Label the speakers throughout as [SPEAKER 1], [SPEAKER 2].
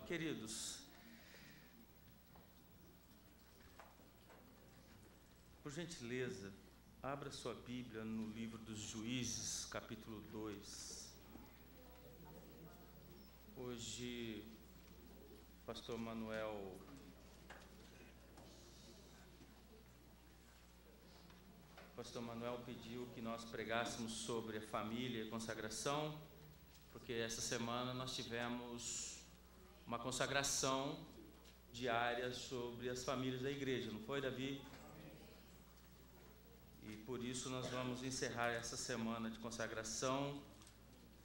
[SPEAKER 1] Queridos, por gentileza, abra sua Bíblia no livro dos Juízes, capítulo 2. Hoje, Pastor Manuel pediu que nós pregássemos sobre a família e a consagração, porque essa semana nós tivemos uma consagração diária sobre as famílias da igreja, não foi, Davi? E por isso nós vamos encerrar essa semana de consagração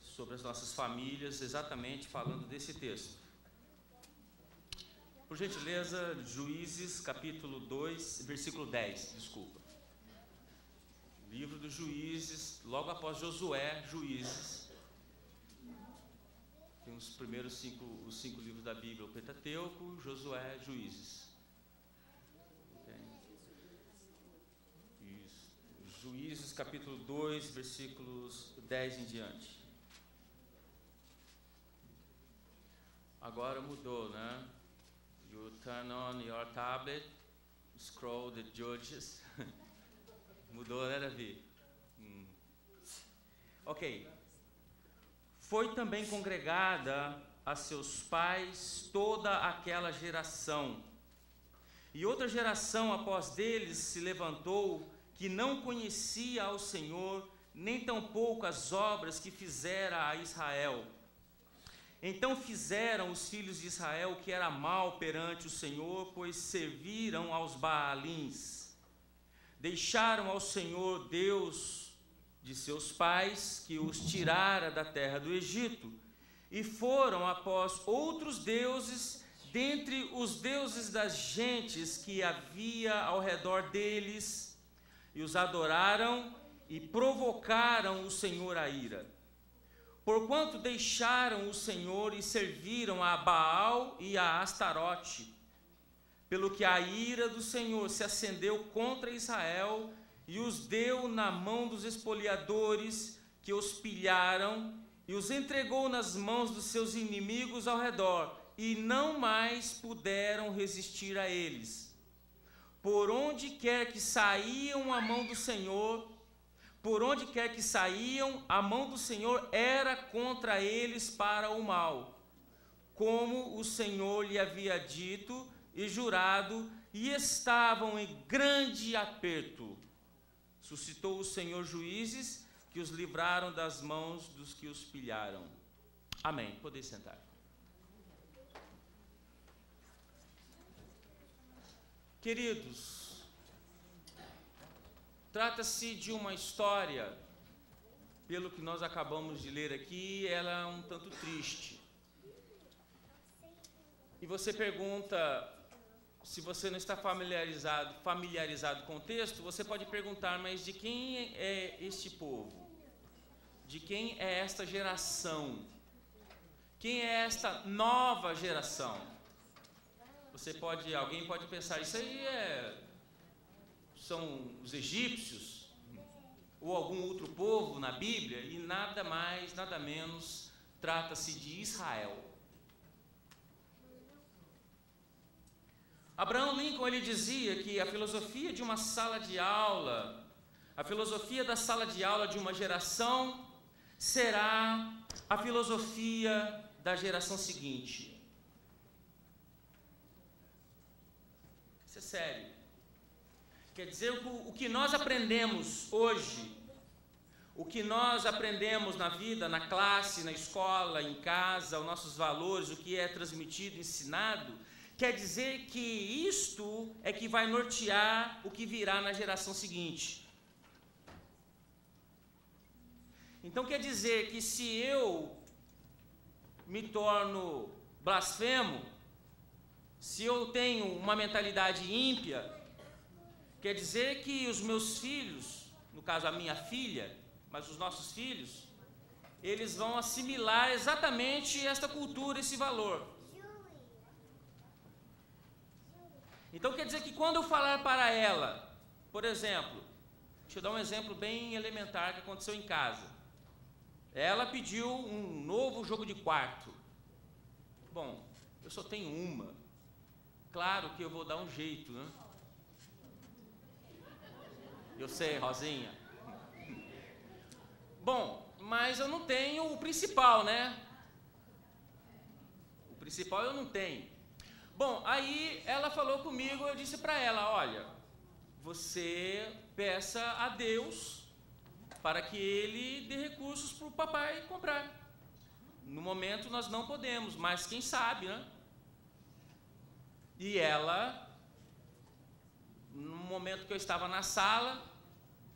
[SPEAKER 1] sobre as nossas famílias, exatamente falando desse texto. Por gentileza, Juízes, capítulo 2, versículo 10, desculpa. Livro dos Juízes, logo após Josué, Juízes. Tem os primeiros os cinco livros da Bíblia, o Pentateuco, Josué, Juízes. Okay. Isso. Juízes, capítulo 2, versículos 10 em diante. Agora mudou, né? You turn on your tablet, scroll the Judges. Mudou, né, Davi? Ok. Foi também congregada a seus pais toda aquela geração. E outra geração após deles se levantou, que não conhecia ao Senhor, nem tampouco as obras que fizera a Israel. Então fizeram os filhos de Israel o que era mal perante o Senhor, pois serviram aos Baalins. Deixaram ao Senhor Deus de seus pais, que os tirara da terra do Egito, e foram após outros deuses, dentre os deuses das gentes que havia ao redor deles, e os adoraram e provocaram o Senhor a ira. Porquanto deixaram o Senhor e serviram a Baal e a Astarote, pelo que a ira do Senhor se acendeu contra Israel e os deu na mão dos espoliadores, que os pilharam, e os entregou nas mãos dos seus inimigos ao redor, e não mais puderam resistir a eles. Por onde quer que saíam a mão do Senhor, a mão do Senhor era contra eles para o mal, como o Senhor lhe havia dito e jurado, e estavam em grande aperto. Suscitou o Senhor juízes que os livraram das mãos dos que os pilharam. Amém. Podeis sentar. Queridos, trata-se de uma história, pelo que nós acabamos de ler aqui, ela é um tanto triste. E você pergunta, se você não está familiarizado com o texto, você pode perguntar, mas de quem é este povo? De quem é esta geração? Quem é esta nova geração? Alguém pode pensar, isso aí são os egípcios, ou algum outro povo na Bíblia, e nada mais, nada menos, trata-se de Israel. Abraham Lincoln, ele dizia que a filosofia de uma sala de aula, a filosofia da sala de aula de uma geração, será a filosofia da geração seguinte. Isso é sério. Quer dizer, o que nós aprendemos hoje, o que nós aprendemos na vida, na classe, na escola, em casa, os nossos valores, o que é transmitido, ensinado, quer dizer que isto é que vai nortear o que virá na geração seguinte. Então quer dizer que se eu me torno blasfemo, se eu tenho uma mentalidade ímpia, quer dizer que os meus filhos, no caso a minha filha, mas os nossos filhos, eles vão assimilar exatamente esta cultura, esse valor. Então quer dizer que quando eu falar para ela, por exemplo, deixa eu dar um exemplo bem elementar que aconteceu em casa. Ela pediu um novo jogo de quarto. Bom, eu só tenho uma. Claro que eu vou dar um jeito, né? Eu sei, Rosinha. Bom, mas eu não tenho o principal, né? O principal eu não tenho. Bom, aí ela falou comigo, eu disse para ela, olha, você peça a Deus para que Ele dê recursos para o papai comprar. No momento nós não podemos, mas quem sabe, né? E ela, no momento que eu estava na sala,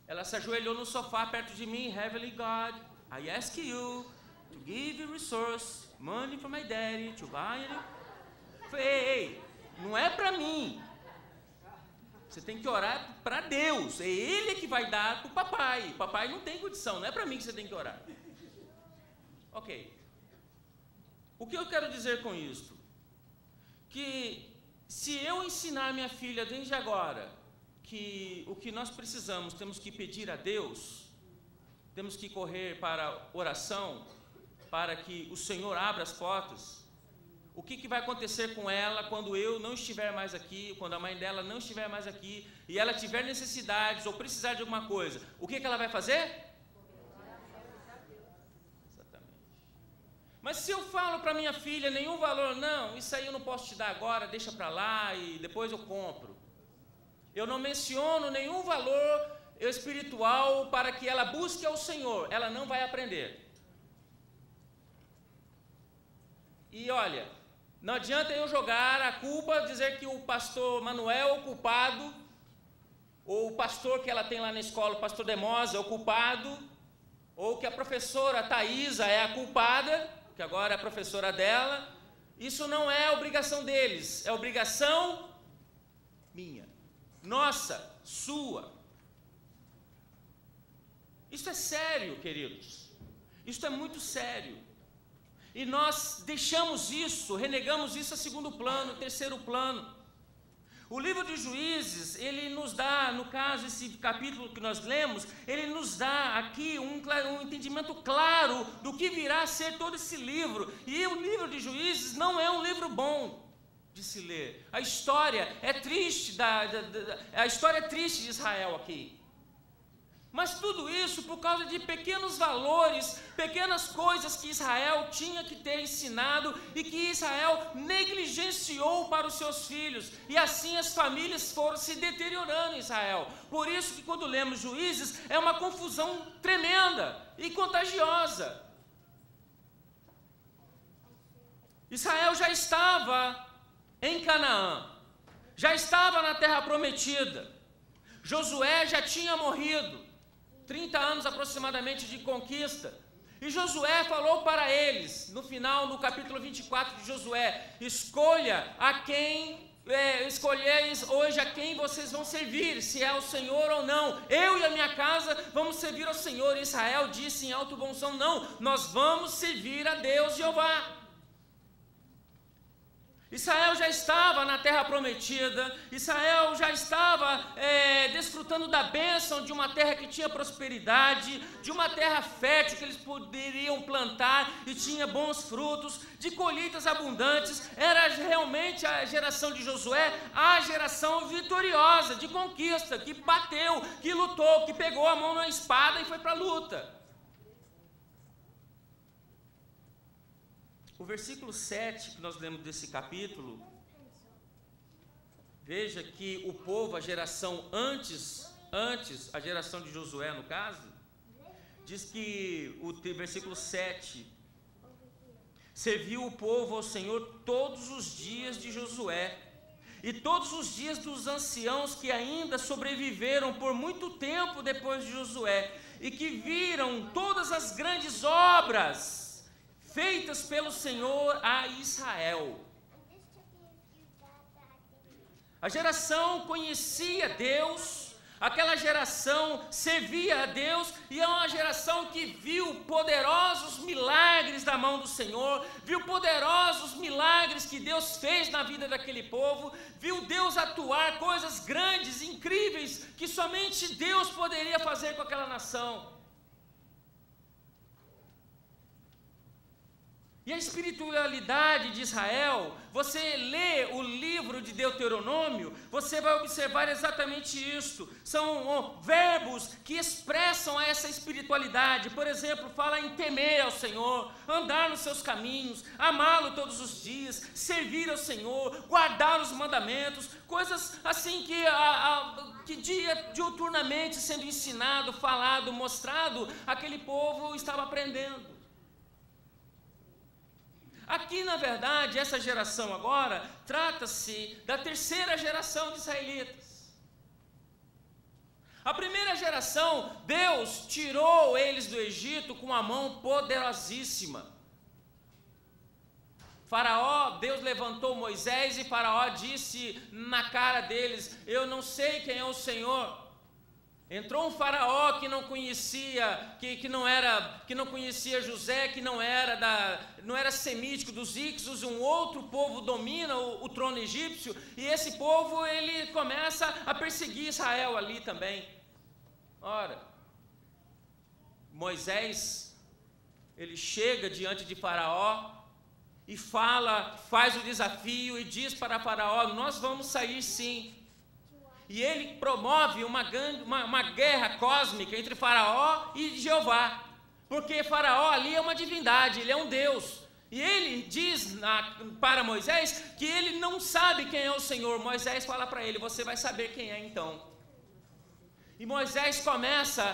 [SPEAKER 1] ela se ajoelhou no sofá perto de mim. Heavenly God, I ask you to give resource, money for my daddy, to buy it. Falei, ei, não é para mim. Você tem que orar para Deus. É Ele que vai dar para o papai. O papai não tem condição, não é para mim que você tem que orar. Ok. O que eu quero dizer com isso? Que se eu ensinar minha filha desde agora que o que nós precisamos, temos que pedir a Deus, temos que correr para a oração, para que o Senhor abra as portas, o que vai acontecer com ela quando eu não estiver mais aqui, quando a mãe dela não estiver mais aqui, e ela tiver necessidades ou precisar de alguma coisa, o que ela vai fazer? Mas se eu falo para minha filha, nenhum valor, não, isso aí eu não posso te dar agora, deixa para lá e depois eu compro. Eu não menciono nenhum valor espiritual para que ela busque ao Senhor, ela não vai aprender. E olha, não adianta eu jogar a culpa, dizer que o pastor Manuel é o culpado, ou o pastor que ela tem lá na escola, o pastor Demosa é o culpado, ou que a professora Thaisa é a culpada, que agora é a professora dela. Isso não é obrigação deles, é obrigação minha, nossa, sua. Isso é sério, queridos, isso é muito sério, e nós deixamos isso, renegamos isso a segundo plano, terceiro plano. O livro de Juízes, ele nos dá, no caso, esse capítulo que nós lemos, ele nos dá aqui um entendimento claro do que virá a ser todo esse livro. E o livro de Juízes não é um livro bom de se ler. A história é triste, a história é triste de Israel aqui. Mas tudo isso por causa de pequenos valores, pequenas coisas que Israel tinha que ter ensinado e que Israel negligenciou para os seus filhos. E assim as famílias foram se deteriorando em Israel. Por isso que quando lemos Juízes é uma confusão tremenda e contagiosa. Israel já estava em Canaã, já estava na terra prometida. Josué já tinha morrido. 30 anos aproximadamente de conquista, e Josué falou para eles, no final, no capítulo 24 de Josué, escolheis hoje a quem vocês vão servir, se é o Senhor ou não, eu e a minha casa vamos servir ao Senhor. E Israel disse em alto bom som, não, nós vamos servir a Deus Jeová. Israel já estava na terra prometida, Israel já estava desfrutando da bênção de uma terra que tinha prosperidade, de uma terra fértil que eles poderiam plantar e tinha bons frutos, de colheitas abundantes. Era realmente a geração de Josué, a geração vitoriosa, de conquista, que bateu, que lutou, que pegou a mão na espada e foi para a luta. O versículo 7 que nós lemos desse capítulo, veja que o povo, a geração antes, a geração de Josué no caso, diz que o versículo 7, serviu o povo ao Senhor todos os dias de Josué, e todos os dias dos anciãos que ainda sobreviveram por muito tempo depois de Josué, e que viram todas as grandes obras feitas pelo Senhor a Israel. A geração conhecia Deus, aquela geração servia a Deus, e é uma geração que viu poderosos milagres da mão do Senhor, viu poderosos milagres que Deus fez na vida daquele povo, viu Deus atuar coisas grandes, incríveis, que somente Deus poderia fazer com aquela nação. E a espiritualidade de Israel, você lê o livro de Deuteronômio, você vai observar exatamente isto. São verbos que expressam essa espiritualidade. Por exemplo, fala em temer ao Senhor, andar nos seus caminhos, amá-lo todos os dias, servir ao Senhor, guardar os mandamentos, coisas assim que diuturnamente sendo ensinado, falado, mostrado, aquele povo estava aprendendo. Aqui, na verdade, essa geração agora, trata-se da terceira geração de israelitas. A primeira geração, Deus tirou eles do Egito com a mão poderosíssima. Faraó, Deus levantou Moisés e Faraó disse na cara deles: eu não sei quem é o Senhor. Entrou um faraó que não conhecia, que não conhecia José, que não era semítico, dos Ixos, um outro povo domina o trono egípcio, e esse povo ele começa a perseguir Israel ali também. Ora, Moisés, ele chega diante de Faraó e faz o desafio e diz para Faraó: nós vamos sair sim. E ele promove uma guerra cósmica entre Faraó e Jeová, porque Faraó ali é uma divindade, ele é um Deus. E ele diz para Moisés que ele não sabe quem é o Senhor. Moisés fala para ele: você vai saber quem é então. E Moisés começa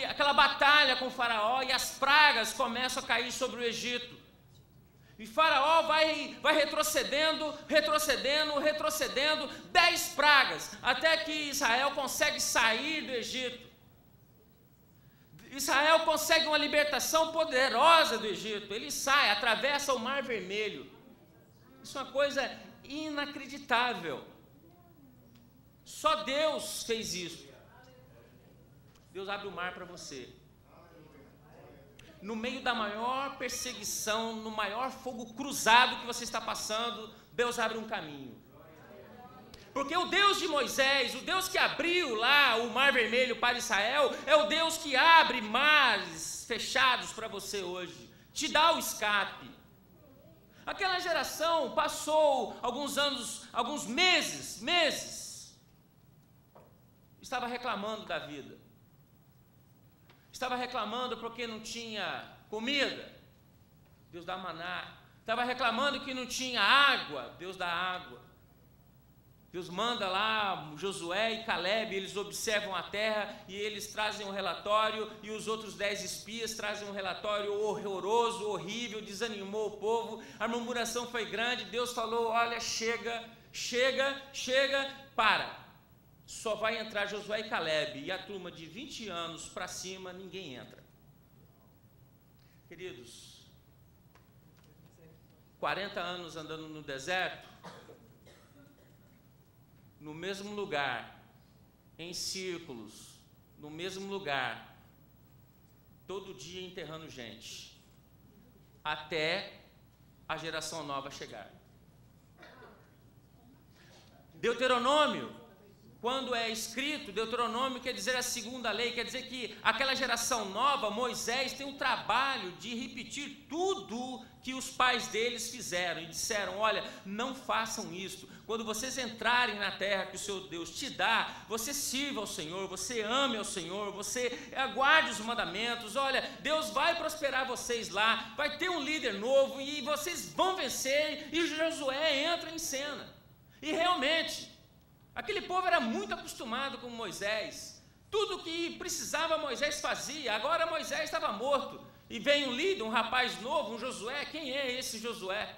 [SPEAKER 1] aquela batalha com Faraó, e as pragas começam a cair sobre o Egito. E Faraó vai retrocedendo, 10 pragas, até que Israel consegue sair do Egito. Israel consegue uma libertação poderosa do Egito. Ele sai, atravessa o Mar Vermelho. Isso é uma coisa inacreditável. Só Deus fez isso. Deus abre o mar para você. No meio da maior perseguição, no maior fogo cruzado que você está passando, Deus abre um caminho. Porque o Deus de Moisés, o Deus que abriu lá o Mar Vermelho para Israel, é o Deus que abre mares fechados para você hoje, te dá o escape. Aquela geração passou alguns meses, estava reclamando da vida. Estava reclamando porque não tinha comida, Deus dá maná. Estava reclamando que não tinha água, Deus dá água. Deus manda lá Josué e Caleb, eles observam a terra e eles trazem um relatório, e os outros 10 espias trazem um relatório horroroso, horrível, desanimou o povo, a murmuração foi grande. Deus falou: olha, chega, para. Só vai entrar Josué e Caleb, e a turma de 20 anos para cima, ninguém entra. Queridos, 40 anos andando no deserto, no mesmo lugar, em círculos, no mesmo lugar, todo dia enterrando gente, até a geração nova chegar. Deuteronômio, quando é escrito, Deuteronômio quer dizer a segunda lei, quer dizer que aquela geração nova, Moisés, tem o trabalho de repetir tudo que os pais deles fizeram, e disseram: olha, não façam isso. Quando vocês entrarem na terra que o seu Deus te dá, você sirva ao Senhor, você ame ao Senhor, você aguarde os mandamentos. Olha, Deus vai prosperar vocês lá, vai ter um líder novo e vocês vão vencer. E Josué entra em cena. E realmente, aquele povo era muito acostumado com Moisés. Tudo que precisava Moisés fazia. Agora Moisés estava morto. E vem um líder, um rapaz novo, um Josué. Quem é esse Josué?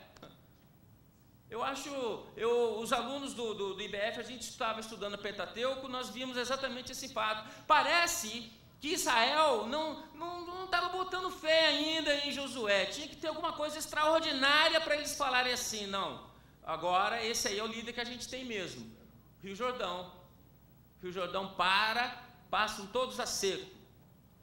[SPEAKER 1] Os alunos do IBF, a gente estava estudando Pentateuco, nós vimos exatamente esse fato. Parece que Israel não estava botando fé ainda em Josué. Tinha que ter alguma coisa extraordinária para eles falarem assim: não, agora esse aí é o líder que a gente tem mesmo. Rio Jordão passam todos a seco.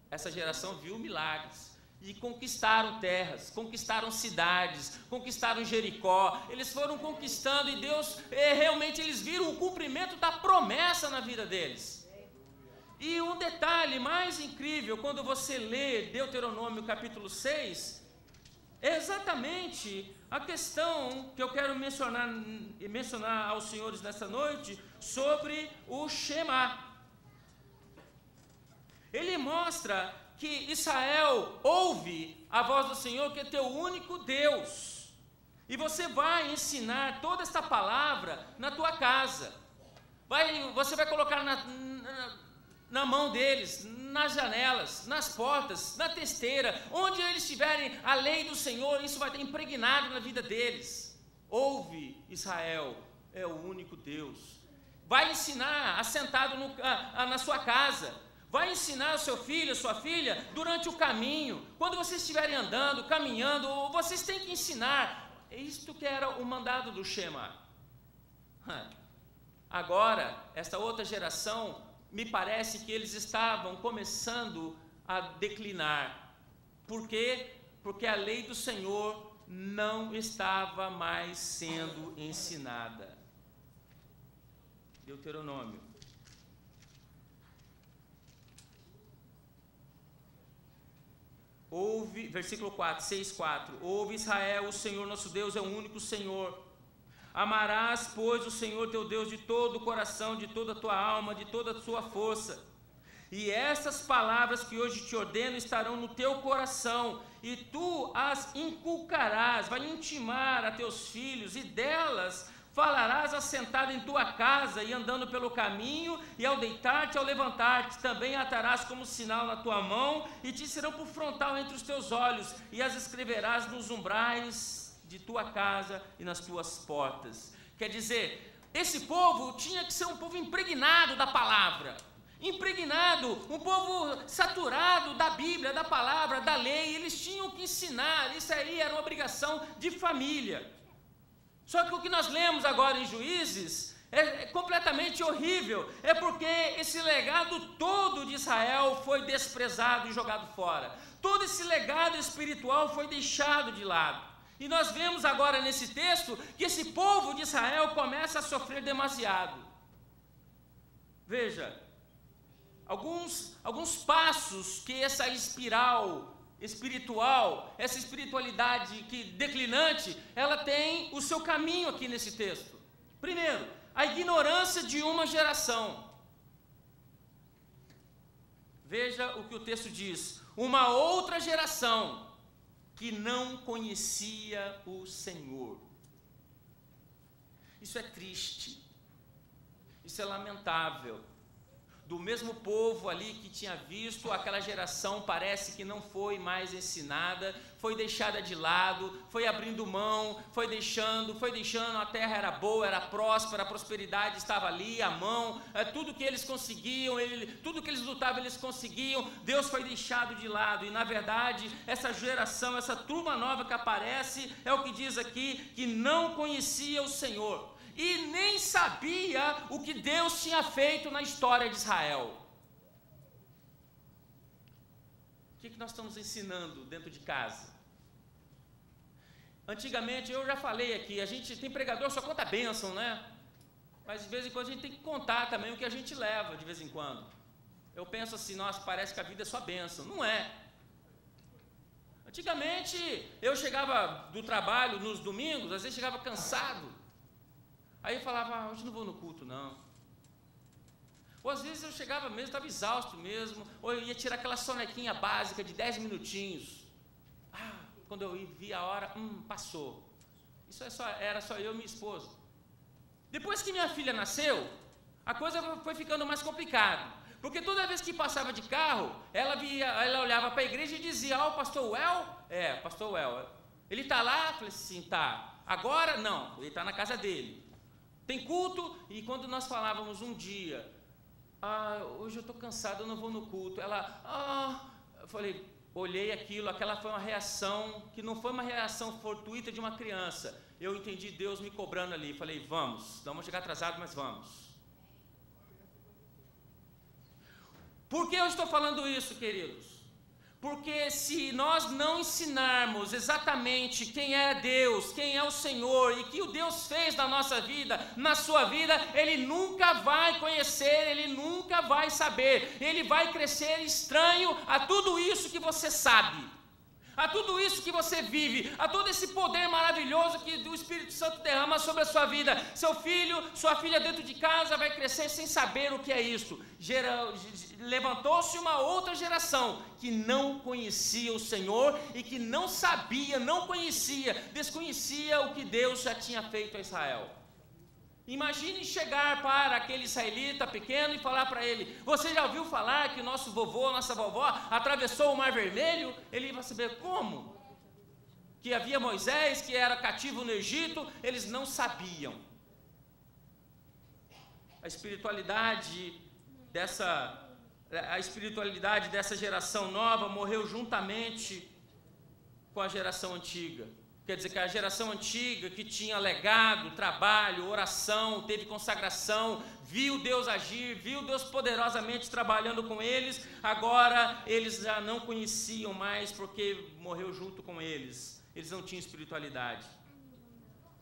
[SPEAKER 1] Essa geração viu milagres e conquistaram terras, conquistaram cidades, conquistaram Jericó. Eles foram conquistando e Deus, realmente eles viram o cumprimento da promessa na vida deles. E um detalhe mais incrível, quando você lê Deuteronômio capítulo 6, é exatamente a questão que eu quero mencionar aos senhores nessa noite sobre o Shema. Ele mostra que Israel ouve a voz do Senhor, que é teu único Deus. E você vai ensinar toda esta palavra na tua casa. Você vai colocar na mão deles, nas janelas, nas portas, na testeira, onde eles tiverem a lei do Senhor, isso vai estar impregnado na vida deles. Ouve, Israel, é o único Deus. Vai ensinar, assentado na sua casa. Vai ensinar o seu filho, a sua filha, durante o caminho. Quando vocês estiverem andando, caminhando, vocês têm que ensinar. É isto que era o mandado do Shema. Agora, esta outra geração, me parece que eles estavam começando a declinar. Por quê? Porque a lei do Senhor não estava mais sendo ensinada. Deuteronômio. Ouve, versículo 4, 6:4. Ouve, Israel, o Senhor nosso Deus é o único Senhor. Amarás, pois, o Senhor teu Deus de todo o coração, de toda a tua alma, de toda a tua força. E estas palavras que hoje te ordeno estarão no teu coração, e tu as inculcarás, vai intimar a teus filhos, e delas falarás assentado em tua casa e andando pelo caminho, e ao deitar-te, ao levantar-te, também atarás como sinal na tua mão, e te serão por frontal entre os teus olhos, e as escreverás nos umbrais de tua casa e nas tuas portas. Quer dizer, esse povo tinha que ser um povo impregnado da palavra, impregnado, um povo saturado da Bíblia, da palavra, da lei. Eles tinham que ensinar, isso aí era uma obrigação de família. Só que o que nós lemos agora em Juízes é completamente horrível, é porque esse legado todo de Israel foi desprezado e jogado fora, todo esse legado espiritual foi deixado de lado. E nós vemos agora nesse texto que esse povo de Israel começa a sofrer demasiado. Veja, alguns passos que essa espiral espiritual, essa espiritualidade declinante, ela tem o seu caminho aqui nesse texto. Primeiro, a ignorância de uma geração. Veja o que o texto diz: uma outra geração que não conhecia o Senhor. Isso é triste, isso é lamentável. Do mesmo povo ali que tinha visto, aquela geração parece que não foi mais ensinada, foi deixada de lado, foi abrindo mão, foi deixando, a terra era boa, era próspera, a prosperidade estava ali, à mão, tudo que eles conseguiam, tudo que eles lutavam, eles conseguiam. Deus foi deixado de lado, e na verdade, essa geração, essa turma nova que aparece, é o que diz aqui, que não conhecia o Senhor. E nem sabia o que Deus tinha feito na história de Israel. O que nós estamos ensinando dentro de casa? Antigamente, eu já falei aqui, a gente tem pregador, só conta bênção, né? Mas de vez em quando a gente tem que contar também o que a gente leva, de vez em quando. Eu penso assim, nossa, parece que a vida é só bênção. Não é. Antigamente, eu chegava do trabalho nos domingos, às vezes chegava cansado. Aí eu falava, hoje não vou no culto, não. Ou às vezes eu chegava mesmo, estava exausto mesmo, ou eu ia tirar aquela sonequinha básica de 10 minutinhos. Quando eu vi a hora, passou. Isso era só eu e minha esposa. Depois que minha filha nasceu, a coisa foi ficando mais complicada. Porque toda vez que passava de carro, ela olhava para a igreja e dizia, o pastor Well? Pastor Well. Ele está lá? Eu falei assim, tá. Agora, não, ele está na casa dele. Tem culto? E quando nós falávamos um dia, hoje eu estou cansado, eu não vou no culto. Ela, eu falei, olhei aquilo, aquela foi uma reação, que não foi uma reação fortuita de uma criança. Eu entendi Deus me cobrando ali, falei, vamos chegar atrasado, mas vamos. Por que eu estou falando isso, queridos? Porque se nós não ensinarmos exatamente quem é Deus, quem é o Senhor, e que o Deus fez na nossa vida, na sua vida, Ele nunca vai conhecer, Ele nunca vai saber, Ele vai crescer estranho a tudo isso que você sabe. a tudo isso que você vive, a todo esse poder maravilhoso que o Espírito Santo derrama sobre a sua vida. Seu filho, sua filha dentro de casa vai crescer sem saber o que é isso. Levantou-se uma outra geração que não conhecia o Senhor e que não sabia, não conhecia, desconhecia o que Deus já tinha feito a Israel. Imagine chegar para aquele israelita pequeno e falar para ele: você já ouviu falar que nosso vovô, nossa vovó atravessou o Mar Vermelho? Ele vai saber como? Que havia Moisés, que era cativo no Egito, eles não sabiam. A espiritualidade dessa geração nova morreu juntamente com a geração antiga. Quer dizer que a geração antiga, que tinha legado, trabalho, oração, teve consagração, viu Deus agir, viu Deus poderosamente trabalhando com eles, agora eles já não conheciam mais porque morreu junto com eles. Eles não tinham espiritualidade.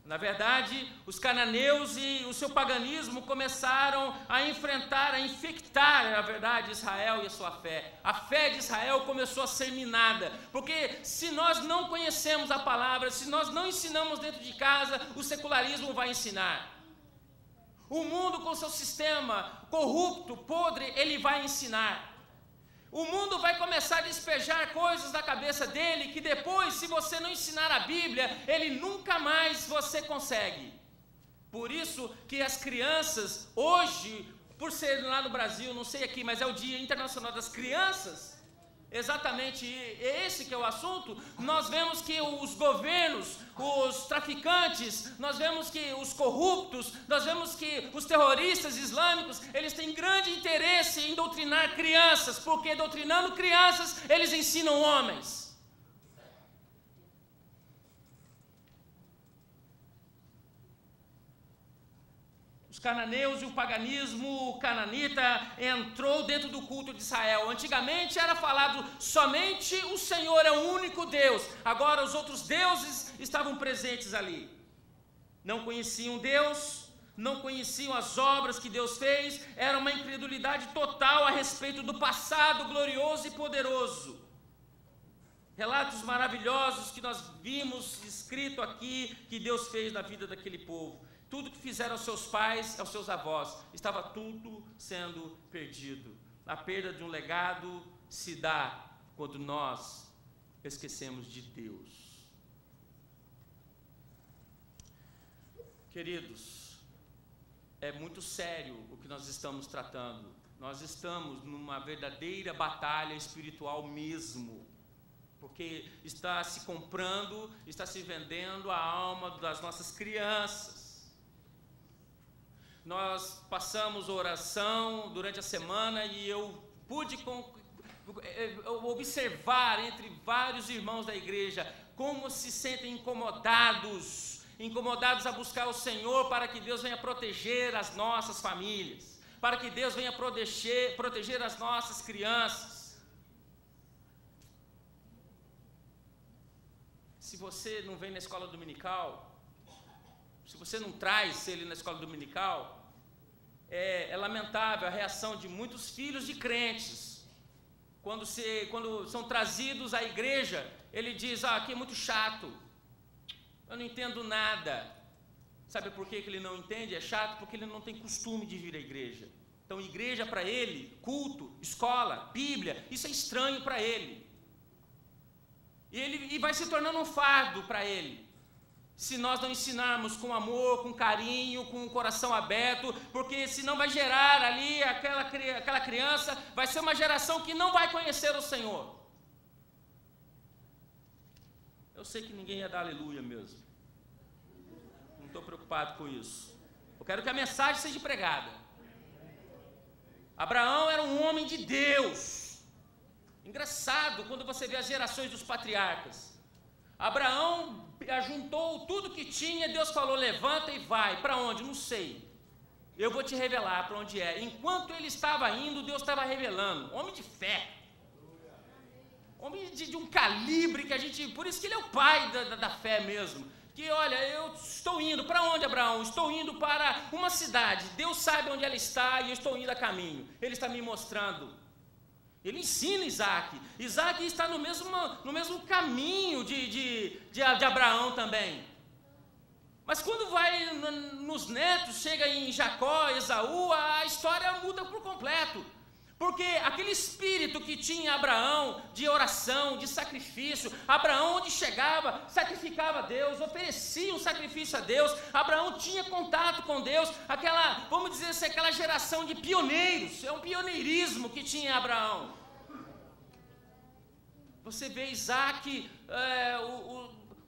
[SPEAKER 1] Na verdade, os cananeus e o seu paganismo começaram a enfrentar, a infectar, na verdade, Israel e a sua fé. A fé de Israel começou a ser minada, porque se nós não conhecemos a palavra, se nós não ensinamos dentro de casa, o secularismo vai ensinar. O mundo com seu sistema corrupto, podre, ele vai ensinar. O mundo vai começar a despejar coisas da cabeça dele que depois, se você não ensinar a Bíblia, ele nunca mais você consegue. Por isso que as crianças, hoje, por ser lá no Brasil, não sei aqui, mas é o Dia Internacional das Crianças, exatamente esse que é o assunto, nós vemos que os governos, os traficantes, nós vemos que os corruptos, nós vemos que os terroristas islâmicos, eles têm grande interesse em doutrinar crianças, porque doutrinando crianças, eles ensinam homens. Os cananeus e o paganismo cananita entrou dentro do culto de Israel. Antigamente era falado somente o Senhor é o único Deus. Agora os outros deuses estavam presentes ali. Não conheciam Deus, não conheciam as obras que Deus fez. Era uma incredulidade total a respeito do passado glorioso e poderoso. Relatos maravilhosos que nós vimos escrito aqui que Deus fez na vida daquele povo. Tudo que fizeram aos seus pais, aos seus avós, estava tudo sendo perdido. A perda de um legado se dá quando nós esquecemos de Deus. Queridos, é muito sério o que nós estamos tratando. Nós estamos numa verdadeira batalha espiritual mesmo. Porque está se comprando, está se vendendo a alma das nossas crianças. Nós passamos oração durante a semana e eu pude observar entre vários irmãos da igreja como se sentem incomodados a buscar o Senhor para que Deus venha proteger as nossas famílias, para que Deus venha proteger as nossas crianças. Se você não vem na escola dominical, se você não traz ele na escola dominical, é lamentável a reação de muitos filhos de crentes. Quando são trazidos à igreja, ele diz: aqui é muito chato, eu não entendo nada. Sabe por que ele não entende? É chato porque ele não tem costume de vir à igreja. Então igreja para ele, culto, escola, Bíblia, isso é estranho para ele. E vai se tornando um fardo para ele. Se nós não ensinarmos com amor, com carinho, com o coração aberto, porque senão vai gerar ali aquela criança, vai ser uma geração que não vai conhecer o Senhor. Eu sei que ninguém ia dar aleluia mesmo. Não estou preocupado com isso. Eu quero que a mensagem seja pregada. Abraão era um homem de Deus. Engraçado quando você vê as gerações dos patriarcas. Abraão ajuntou tudo que tinha, Deus falou: levanta e vai. Para onde? Não sei. Eu vou te revelar para onde é. Enquanto ele estava indo, Deus estava revelando. Homem de fé. Homem de um calibre que a gente... Por isso que ele é o pai da fé mesmo. Que olha, eu estou indo. Para onde, Abraão? Estou indo para uma cidade. Deus sabe onde ela está e eu estou indo a caminho. Ele está me mostrando. Ele ensina Isaac. Isaac está no mesmo caminho de Abraão também. Mas quando vai nos netos, chega em Jacó, Esaú, a história muda por completo. Porque aquele espírito que tinha Abraão, de oração, de sacrifício, Abraão onde chegava, sacrificava a Deus, oferecia um sacrifício a Deus, Abraão tinha contato com Deus, vamos dizer assim, aquela geração de pioneiros, é um pioneirismo que tinha Abraão. Você vê Isaac,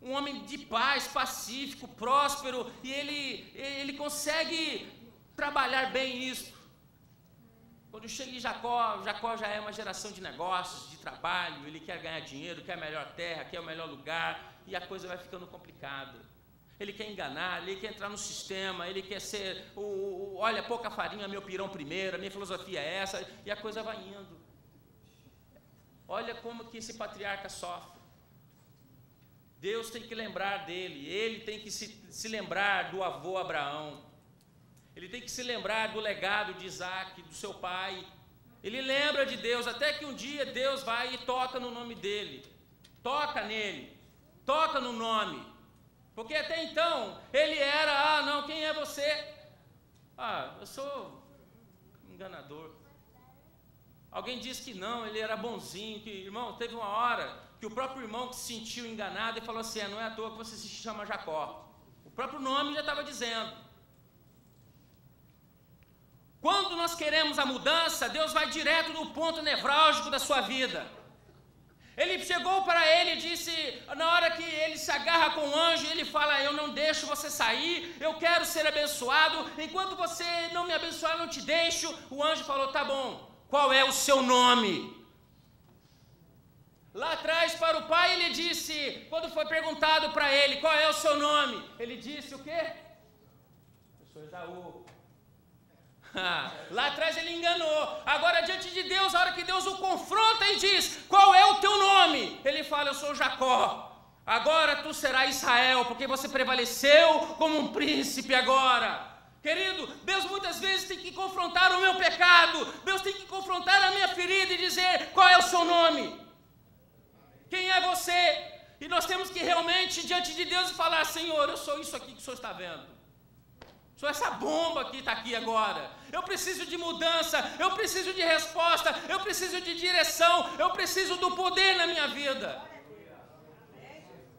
[SPEAKER 1] um homem de paz, pacífico, próspero, e ele consegue trabalhar bem isso. Quando chega em Jacó já é uma geração de negócios, de trabalho, ele quer ganhar dinheiro, quer a melhor terra, quer o melhor lugar, e a coisa vai ficando complicada. Ele quer enganar, ele quer entrar no sistema, ele quer ser, olha, pouca farinha, meu pirão primeiro, a minha filosofia é essa, e a coisa vai indo. Olha como que esse patriarca sofre. Deus tem que lembrar dele, ele tem que se lembrar do avô Abraão. Ele tem que se lembrar do legado de Isaac, do seu pai. Ele lembra de Deus, até que um dia Deus vai e toca no nome dele. Toca nele, toca no nome. Porque até então, ele era, não, quem é você? Eu sou enganador. Alguém disse que não, ele era bonzinho, que, irmão, teve uma hora que o próprio irmão que se sentiu enganado e falou assim, não é à toa que você se chama Jacó. O próprio nome já estava dizendo. Quando nós queremos a mudança, Deus vai direto no ponto nevrálgico da sua vida. Ele chegou para ele e disse, na hora que ele se agarra com o anjo, ele fala, eu não deixo você sair, eu quero ser abençoado, enquanto você não me abençoar, eu não te deixo. O anjo falou, tá bom, qual é o seu nome? Lá atrás para o pai ele disse, quando foi perguntado para ele, qual é o seu nome? Ele disse o quê? Eu sou Esaú. Lá atrás ele enganou. Agora diante de Deus, a hora que Deus o confronta e diz, qual é o teu nome? Ele fala, eu sou Jacó. Agora tu serás Israel, porque você prevaleceu como um príncipe agora. Querido, Deus muitas vezes tem que confrontar o meu pecado. Deus tem que confrontar a minha ferida e dizer, qual é o seu nome? Quem é você? E nós temos que realmente diante de Deus falar, Senhor, eu sou isso aqui que o Senhor está vendo. Sou essa bomba que está aqui agora. Eu preciso de mudança, eu preciso de resposta, eu preciso de direção, eu preciso do poder na minha vida.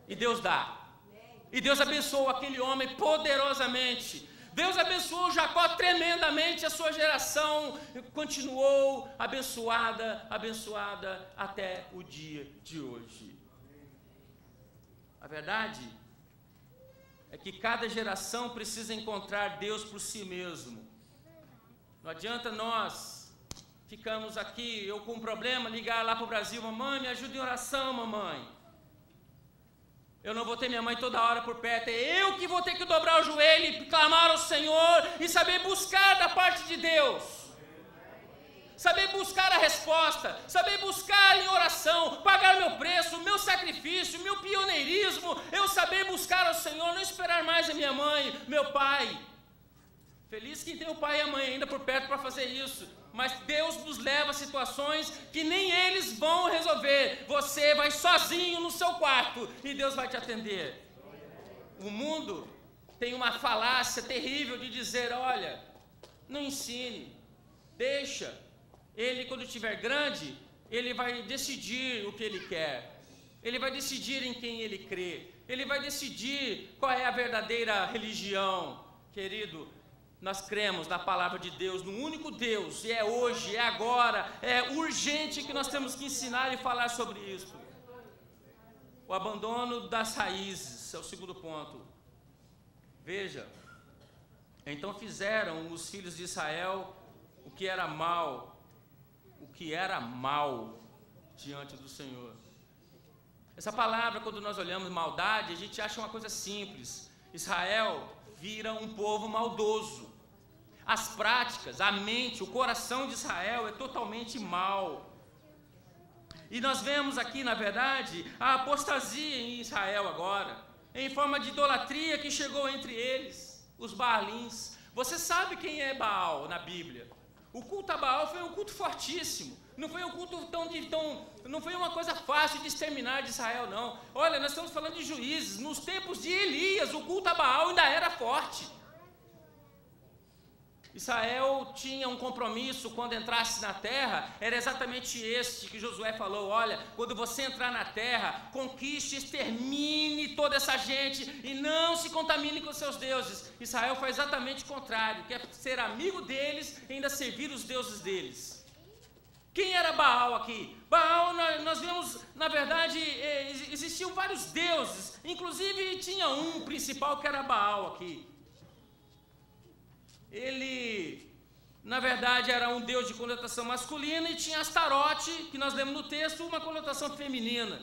[SPEAKER 1] E Deus dá. E Deus abençoou aquele homem poderosamente. Deus abençoou Jacó tremendamente, a sua geração continuou abençoada até o dia de hoje. A verdade é que cada geração precisa encontrar Deus por si mesmo. Não adianta nós ficamos aqui, eu com um problema, ligar lá para o Brasil, mamãe, me ajuda em oração, mamãe. Eu não vou ter minha mãe toda hora por perto, é eu que vou ter que dobrar o joelho e clamar ao Senhor e saber buscar da parte de Deus. Saber buscar a resposta, saber buscar em oração, pagar meu preço, meu sacrifício, meu pioneirismo, eu saber buscar ao Senhor, não esperar mais a minha mãe, meu pai. Feliz quem tem o pai e a mãe ainda por perto para fazer isso, mas Deus nos leva a situações que nem eles vão resolver. Você vai sozinho no seu quarto e Deus vai te atender. O mundo tem uma falácia terrível de dizer, olha, não ensine, deixa. Ele, quando estiver grande, ele vai decidir o que ele quer. Ele vai decidir em quem ele crê. Ele vai decidir qual é a verdadeira religião. Querido, nós cremos na palavra de Deus, no único Deus. E é hoje, é agora, é urgente que nós temos que ensinar e falar sobre isso. O abandono das raízes é o segundo ponto. Veja, então fizeram os filhos de Israel o que era mal diante do Senhor. Essa palavra, quando nós olhamos maldade, a gente acha uma coisa simples. Israel vira um povo maldoso. As práticas, a mente, o coração de Israel é totalmente mau. E nós vemos aqui, na verdade, a apostasia em Israel agora, em forma de idolatria que chegou entre eles, os Baalins. Você sabe quem é Baal na Bíblia? O culto a Baal foi um culto fortíssimo. Não foi um culto não foi uma coisa fácil de exterminar de Israel, não. Olha, nós estamos falando de Juízes. Nos tempos de Elias, o culto a Baal ainda era forte. Israel tinha um compromisso quando entrasse na terra, era exatamente este que Josué falou: olha, quando você entrar na terra, conquiste, extermine toda essa gente e não se contamine com seus deuses. Israel foi exatamente o contrário, quer ser amigo deles e ainda servir os deuses deles. Quem era Baal aqui? Baal, nós vemos, na verdade, existiam vários deuses, inclusive tinha um principal que era Baal aqui. Ele, na verdade, era um deus de conotação masculina, e tinha Astarote, que nós lemos no texto, uma conotação feminina.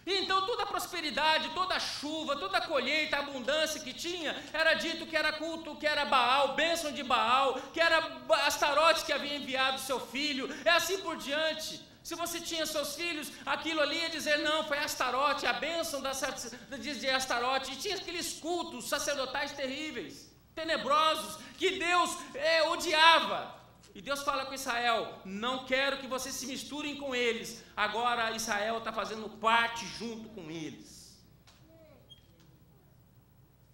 [SPEAKER 1] E então toda a prosperidade, toda a chuva, toda a colheita, a abundância que tinha, era dito que era culto, que era Baal, bênção de Baal, que era Astarote que havia enviado seu filho, é assim por diante. Se você tinha seus filhos, aquilo ali ia dizer: não, foi Astarote, a bênção de Astarote. E tinha aqueles cultos sacerdotais terríveis, tenebrosos, que Deus odiava. E Deus fala com Israel: não quero que vocês se misturem com eles. Agora Israel está fazendo parte junto com eles.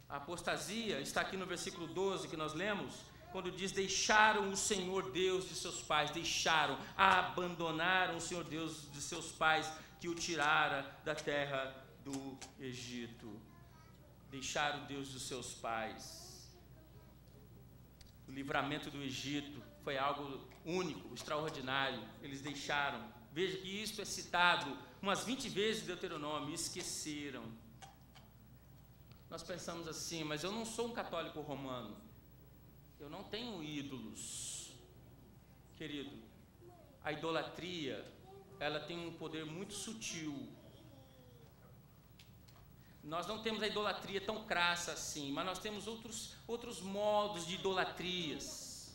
[SPEAKER 1] A apostasia está aqui no versículo 12 que nós lemos, quando diz: deixaram o Senhor Deus de seus pais, abandonaram o Senhor Deus de seus pais, que o tirara da terra do Egito. Deixaram o Deus dos seus pais. O livramento do Egito foi algo único, extraordinário. Eles deixaram. Veja que isso é citado umas 20 vezes em Deuteronômio. Esqueceram. Nós pensamos assim: mas eu não sou um católico romano, eu não tenho ídolos. Querido, a idolatria, ela tem um poder muito sutil. Nós não temos a idolatria tão crassa assim, mas nós temos outros modos de idolatrias.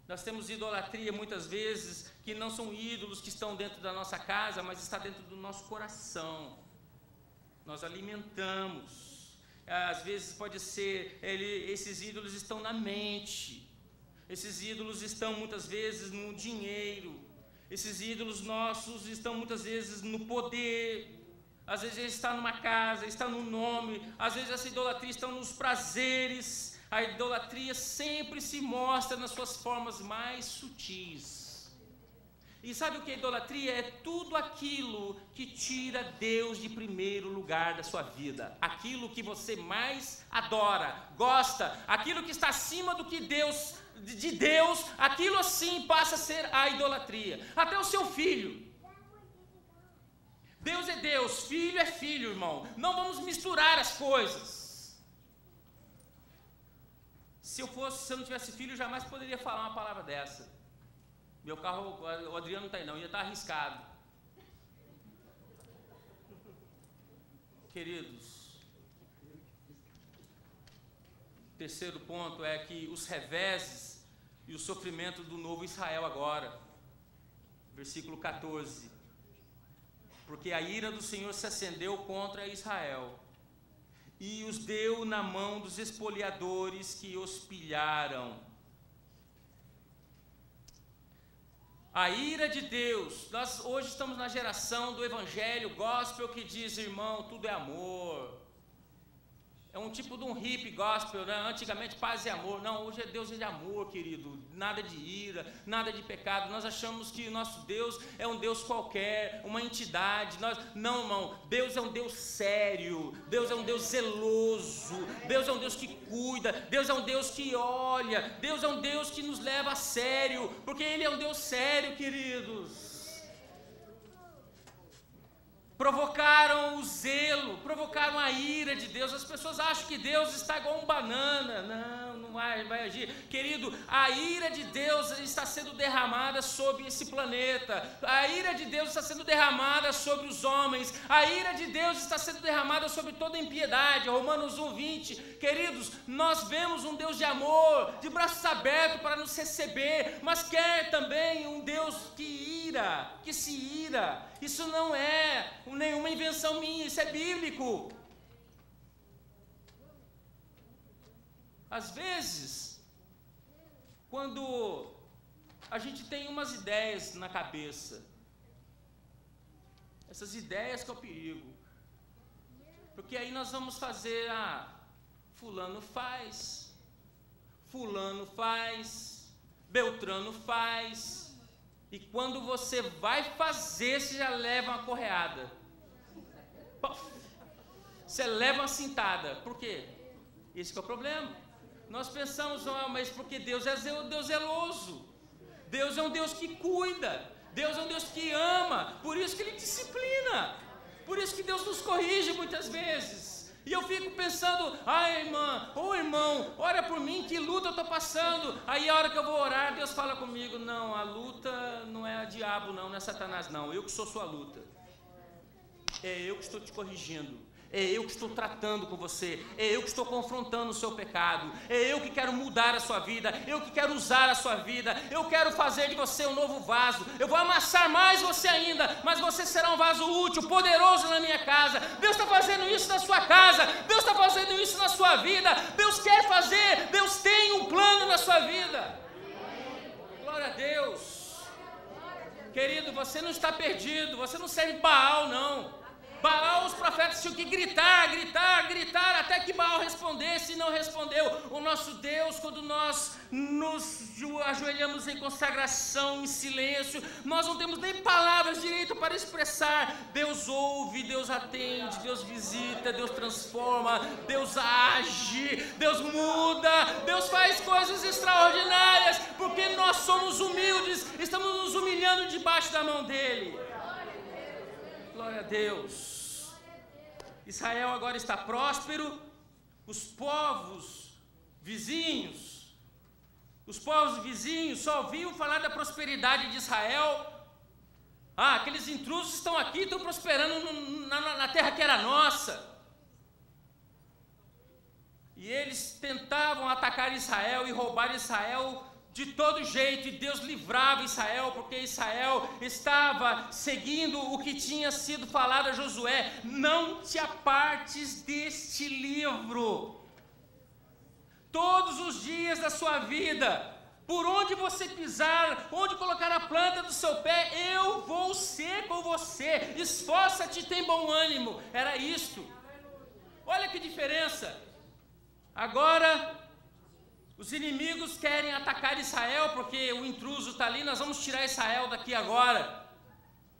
[SPEAKER 1] Nós temos idolatria muitas vezes que não são ídolos que estão dentro da nossa casa, mas está dentro do nosso coração. Nós alimentamos. Às vezes pode ser, esses ídolos estão na mente. Esses ídolos estão muitas vezes no dinheiro. Esses ídolos nossos estão muitas vezes no poder. Às vezes ele está numa casa, está no nome. Às vezes essa idolatria está nos prazeres. A idolatria sempre se mostra nas suas formas mais sutis. E sabe o que é idolatria? É tudo aquilo que tira Deus de primeiro lugar da sua vida. Aquilo que você mais adora, gosta, aquilo que está acima do que de Deus, aquilo assim passa a ser a idolatria. Até o seu filho. Deus é Deus, filho é filho, irmão. Não vamos misturar as coisas. Se eu não tivesse filho, jamais poderia falar uma palavra dessa. Meu carro, o Adriano não está aí não, ia estar arriscado. Queridos, o terceiro ponto é que os reveses e o sofrimento do novo Israel agora. Versículo 14. Porque a ira do Senhor se acendeu contra Israel, e os deu na mão dos espoliadores que os pilharam. A ira de Deus. Nós hoje estamos na geração do evangelho gospel que diz: irmão, tudo é amor. É um tipo de um hippie gospel, né? Antigamente paz e amor. Não, hoje é Deus de amor, querido. Nada de ira, nada de pecado. Nós achamos que o nosso Deus é um Deus qualquer, uma entidade. Não, irmão, Deus é um Deus sério. Deus é um Deus zeloso. Deus é um Deus que cuida. Deus é um Deus que olha. Deus é um Deus que nos leva a sério, porque Ele é um Deus sério, queridos. Provocaram o zelo, provocaram a ira de Deus. As pessoas acham que Deus está igual um banana. Não vai agir. Querido, a ira de Deus está sendo derramada sobre esse planeta. A ira de Deus está sendo derramada sobre os homens. A ira de Deus está sendo derramada sobre toda a impiedade. Romanos 1:20. Queridos, nós vemos um Deus de amor, de braços abertos para nos receber, mas quer também um Deus que se ira. Isso não é nenhuma invenção minha, isso é bíblico. Às vezes, quando a gente tem umas ideias na cabeça. Essas ideias que é o perigo. Porque aí nós vamos fazer, fulano faz, Beltrano faz, e quando você vai fazer, você já leva uma correada. Você leva uma cintada. Por quê? Esse que é o problema. Nós pensamos, mas porque Deus é Deus zeloso. Deus é um Deus que cuida. Deus é um Deus que ama. Por isso que Ele disciplina. Por isso que Deus nos corrige muitas vezes. E eu fico pensando, irmã, ou irmão, ora por mim, que luta eu estou passando. Aí a hora que eu vou orar, Deus fala comigo, não, a luta não é a diabo não é Satanás não, eu que sou sua luta. É eu que estou te corrigindo. É eu que estou tratando com você, é eu que estou confrontando o seu pecado, é eu que quero mudar a sua vida, eu que quero usar a sua vida, eu quero fazer de você um novo vaso, eu vou amassar mais você ainda, mas você será um vaso útil, poderoso na minha casa. Deus está fazendo isso na sua casa, Deus está fazendo isso na sua vida, Deus quer fazer, Deus tem um plano na sua vida. Glória a Deus. Querido, você não está perdido, você não serve Baal não. Baal, os profetas tinham que gritar até que Baal respondesse, e não respondeu. O nosso Deus, quando nós nos ajoelhamos em consagração, em silêncio, nós não temos nem palavras direito para expressar. Deus ouve, Deus atende, Deus visita, Deus transforma, Deus age, Deus muda, Deus faz coisas extraordinárias, porque nós somos humildes, estamos nos humilhando debaixo da mão dEle. Glória a Deus. Israel agora está próspero, os povos vizinhos só ouviam falar da prosperidade de Israel. Aqueles intrusos estão aqui, estão prosperando na terra que era nossa. E eles tentavam atacar Israel e roubar Israel de todo jeito, e Deus livrava Israel, porque Israel estava seguindo o que tinha sido falado a Josué: não te apartes deste livro. Todos os dias da sua vida, por onde você pisar, onde colocar a planta do seu pé, eu vou ser com você. Esforça-te e tem bom ânimo. Era isto. Olha que diferença. Agora os inimigos querem atacar Israel, porque o intruso está ali, nós vamos tirar Israel daqui agora.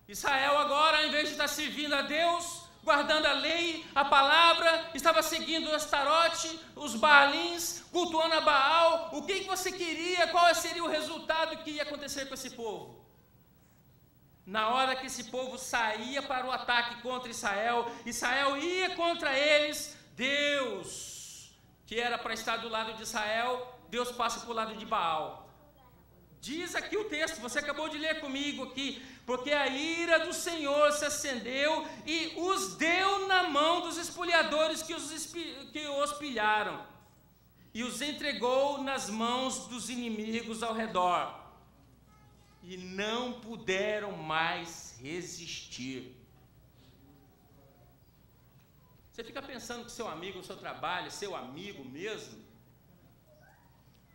[SPEAKER 1] Israel agora, ao invés de estar servindo a Deus, guardando a lei, a palavra, estava seguindo o Astarote, os Baalins, cultuando a Baal. O que você queria? Qual seria o resultado que ia acontecer com esse povo? Na hora que esse povo saía para o ataque contra Israel, Israel ia contra eles, Deus, que era para estar do lado de Israel, Deus passa para o lado de Baal. Diz aqui o texto, você acabou de ler comigo aqui, porque a ira do Senhor se acendeu e os deu na mão dos espoliadores que os pilharam, e os entregou nas mãos dos inimigos ao redor, e não puderam mais resistir. Você fica pensando que seu amigo no seu trabalho, seu amigo mesmo,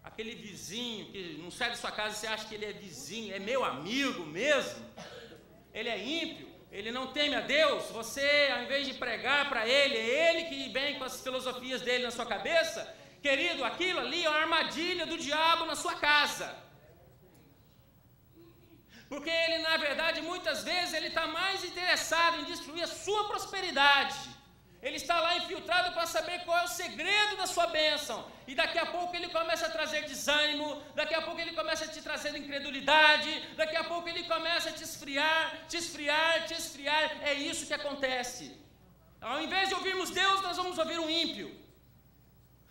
[SPEAKER 1] aquele vizinho que não sai da sua casa e você acha que ele é vizinho, é meu amigo mesmo, ele é ímpio, ele não teme a Deus, você, ao invés de pregar para ele, é ele que vem com as filosofias dele na sua cabeça, querido, aquilo ali é uma armadilha do diabo na sua casa. Porque ele, na verdade, muitas vezes, ele está mais interessado em destruir a sua prosperidade. Ele está lá infiltrado para saber qual é o segredo da sua bênção. E daqui a pouco ele começa a trazer desânimo, daqui a pouco ele começa a te trazer incredulidade, daqui a pouco ele começa a te esfriar. É isso que acontece. Ao invés de ouvirmos Deus, nós vamos ouvir um ímpio.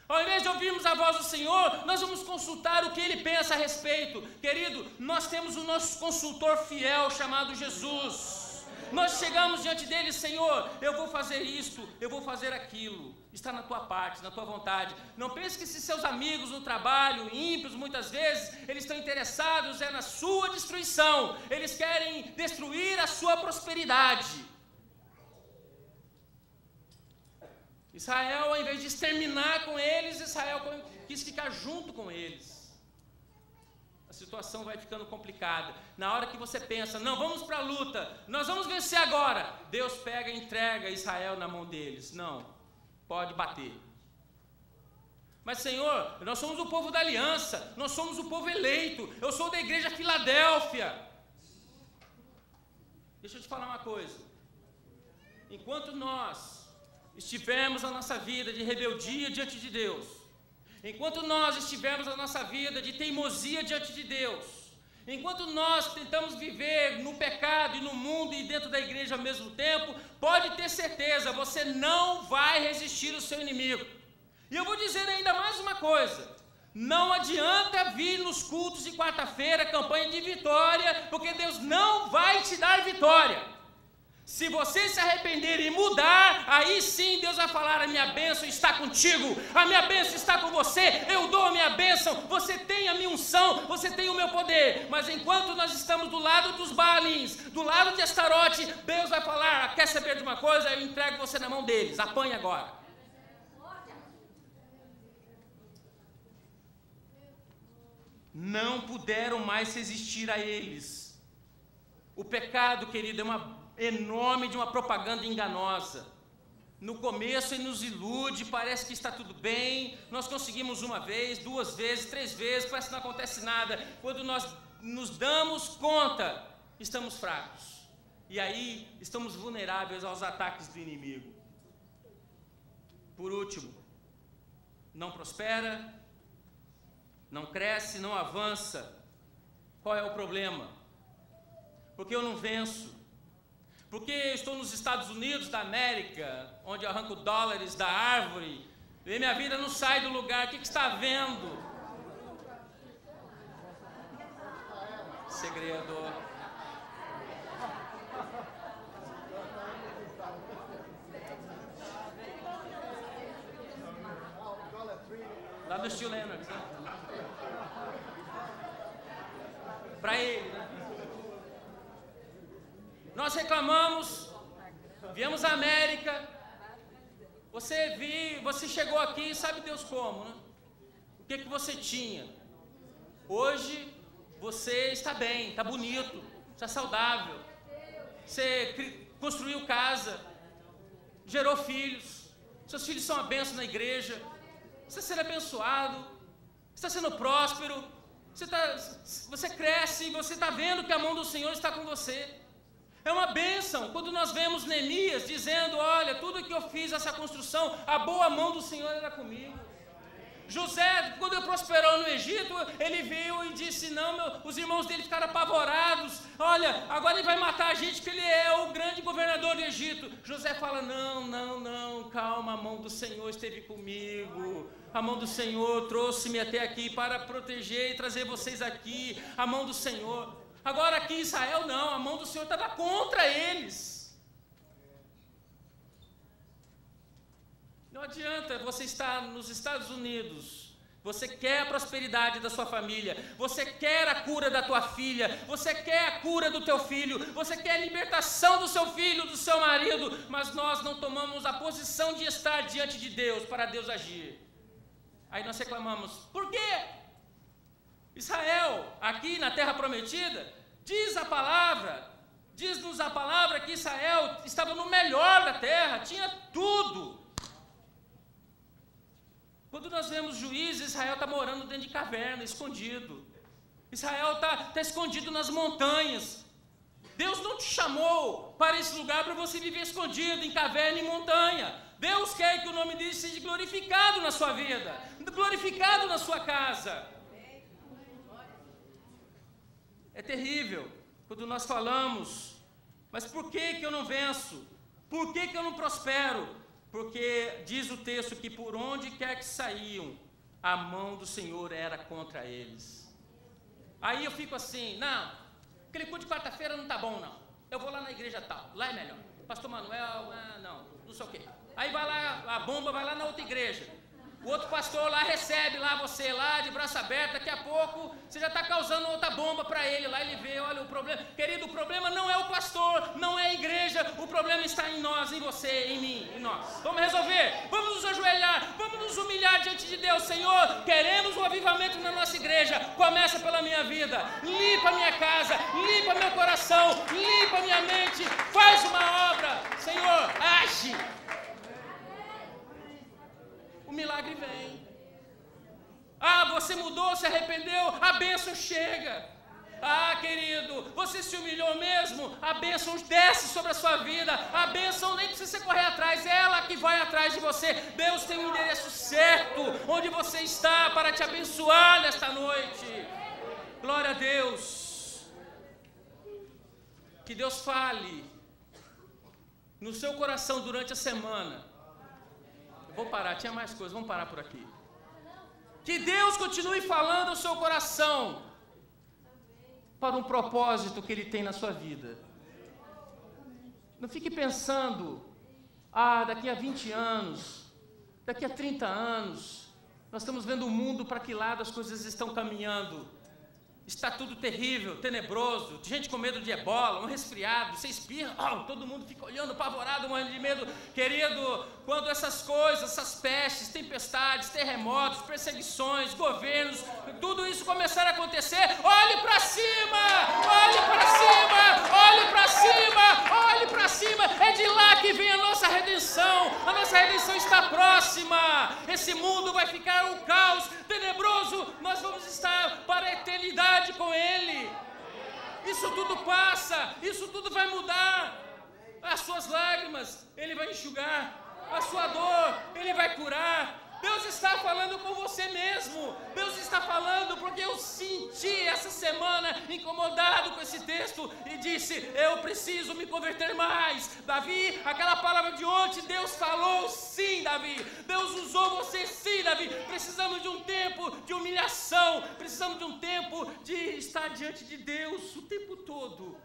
[SPEAKER 1] Ao invés de ouvirmos a voz do Senhor, nós vamos consultar o que Ele pensa a respeito. Querido, nós temos o nosso consultor fiel chamado Jesus. Nós chegamos diante dele: Senhor, eu vou fazer isto, eu vou fazer aquilo. Está na tua parte, na tua vontade. Não pense que se seus amigos no trabalho, ímpios, muitas vezes, eles estão interessados na sua destruição. Eles querem destruir a sua prosperidade. Israel, ao invés de exterminar com eles, Israel quis ficar junto com eles. a situação vai ficando complicada. Na hora que você pensa, não, vamos para a luta, nós vamos vencer agora, Deus pega e entrega Israel na mão deles. Não, pode bater. Mas Senhor, nós somos o povo da aliança, nós somos o povo eleito, eu sou da igreja Filadélfia. Deixa eu te falar uma coisa, enquanto nós estivermos a nossa vida de rebeldia diante de Deus, enquanto nós estivermos a nossa vida de teimosia diante de Deus, enquanto nós tentamos viver no pecado e no mundo e dentro da igreja ao mesmo tempo, pode ter certeza, você não vai resistir ao seu inimigo. E eu vou dizer ainda mais uma coisa, não adianta vir nos cultos de quarta-feira, campanha de vitória, porque Deus não vai te dar vitória. Se você se arrepender e mudar, aí sim Deus vai falar, a minha bênção está contigo, a minha bênção está com você, eu dou a minha bênção, você tem a minha unção, você tem o meu poder. Mas enquanto nós estamos do lado dos Baalins, do lado de Astarote, Deus vai falar, quer saber de uma coisa? Eu entrego você na mão deles, apanhe agora. Não puderam mais resistir a eles. O pecado, querido, é enorme de uma propaganda enganosa. No começo ele nos ilude, parece que está tudo bem, nós conseguimos uma vez, 2 vezes, 3 vezes, parece que não acontece nada. Quando nós nos damos conta, estamos fracos. E aí estamos vulneráveis aos ataques do inimigo. Por último, não prospera, não cresce, não avança. Qual é o problema? Porque eu não venço. Porque eu estou nos Estados Unidos da América, onde eu arranco dólares da árvore, e minha vida não sai do lugar. O que está vendo? Segredo. Lá do Steel Lennox, né? Para ele, né? Nós reclamamos, viemos à América, você chegou aqui, sabe Deus como, né? O que você tinha? Hoje você está bem, está bonito, está saudável, você construiu casa, gerou filhos, seus filhos são uma bênção na igreja, você está sendo abençoado, está sendo próspero, você cresce e você está vendo que a mão do Senhor está com você. É uma bênção quando nós vemos Neemias dizendo, olha, tudo que eu fiz essa construção, a boa mão do Senhor era comigo. José, quando ele prosperou no Egito, ele veio e disse, não, os irmãos dele ficaram apavorados, olha, agora ele vai matar a gente, porque ele é o grande governador do Egito. José fala, não, calma, a mão do Senhor esteve comigo, a mão do Senhor trouxe-me até aqui para proteger e trazer vocês aqui, a mão do Senhor. Agora aqui em Israel não, a mão do Senhor estava contra eles. Não adianta você estar nos Estados Unidos, você quer a prosperidade da sua família, você quer a cura da tua filha, você quer a cura do teu filho, você quer a libertação do seu filho, do seu marido, mas nós não tomamos a posição de estar diante de Deus, para Deus agir. Aí nós reclamamos, por quê? Israel, aqui na terra prometida, diz-nos a palavra que Israel estava no melhor da terra, tinha tudo. Quando nós vemos Juízes, Israel está morando dentro de caverna, escondido. Israel está escondido nas montanhas. Deus não te chamou para esse lugar para você viver escondido em caverna e montanha. Deus quer que o nome dele seja glorificado na sua vida, glorificado na sua casa. É terrível quando nós falamos, mas por que eu não venço? Por que eu não prospero? Porque diz o texto que por onde quer que saíam, a mão do Senhor era contra eles. Aí eu fico assim, não, aquele culto de quarta-feira não está bom não, eu vou lá na igreja tal, lá é melhor. Pastor Manuel, não sei o quê. Aí vai lá, a bomba vai lá na outra igreja. O outro pastor lá recebe lá você lá de braço aberto, daqui a pouco você já está causando outra bomba para ele lá, ele vê, olha o problema. Querido, o problema não é o pastor, não é a igreja, o problema está em nós, em você, em mim, em nós. Vamos resolver, vamos nos ajoelhar, vamos nos humilhar diante de Deus. Senhor, queremos um avivamento na nossa igreja, começa pela minha vida, limpa minha casa, limpa meu coração, limpa minha mente, faz uma obra, Senhor, age. O milagre vem. Ah, você mudou, se arrependeu, a bênção chega. Ah, querido, você se humilhou mesmo, a bênção desce sobre a sua vida. A bênção nem precisa você correr atrás, é ela que vai atrás de você. Deus tem um endereço certo onde você está para te abençoar nesta noite. Glória a Deus. Que Deus fale no seu coração durante a semana. Vou parar, tinha mais coisas, vamos parar por aqui. Que Deus continue falando ao seu coração para um propósito que Ele tem na sua vida. Não fique pensando, daqui a 20 anos, daqui a 30 anos, nós estamos vendo o mundo para que lado as coisas estão caminhando. Está tudo terrível, tenebroso, gente com medo de ebola, um resfriado, você espirra, todo mundo fica olhando, apavorado, morrendo de medo. Querido, quando essas coisas, essas pestes, tempestades, terremotos, perseguições, governos, tudo isso começar a acontecer, olhe para cima, olhe para cima, olhe para cima, olhe para cima, é de lá que vem a nossa redenção está próxima, esse mundo vai ficar um caos tenebroso, nós vamos estar para a eternidade com Ele. Isso tudo passa, isso tudo vai mudar. As suas lágrimas Ele vai enxugar, a sua dor Ele vai curar. Deus está falando com você mesmo. Deus está falando porque eu senti essa semana incomodado com esse texto e disse, eu preciso me converter mais. Davi, aquela palavra de ontem, Deus falou sim, Davi. Deus usou você sim, Davi. Precisamos de um tempo de humilhação, precisamos de um tempo de estar diante de Deus o tempo todo.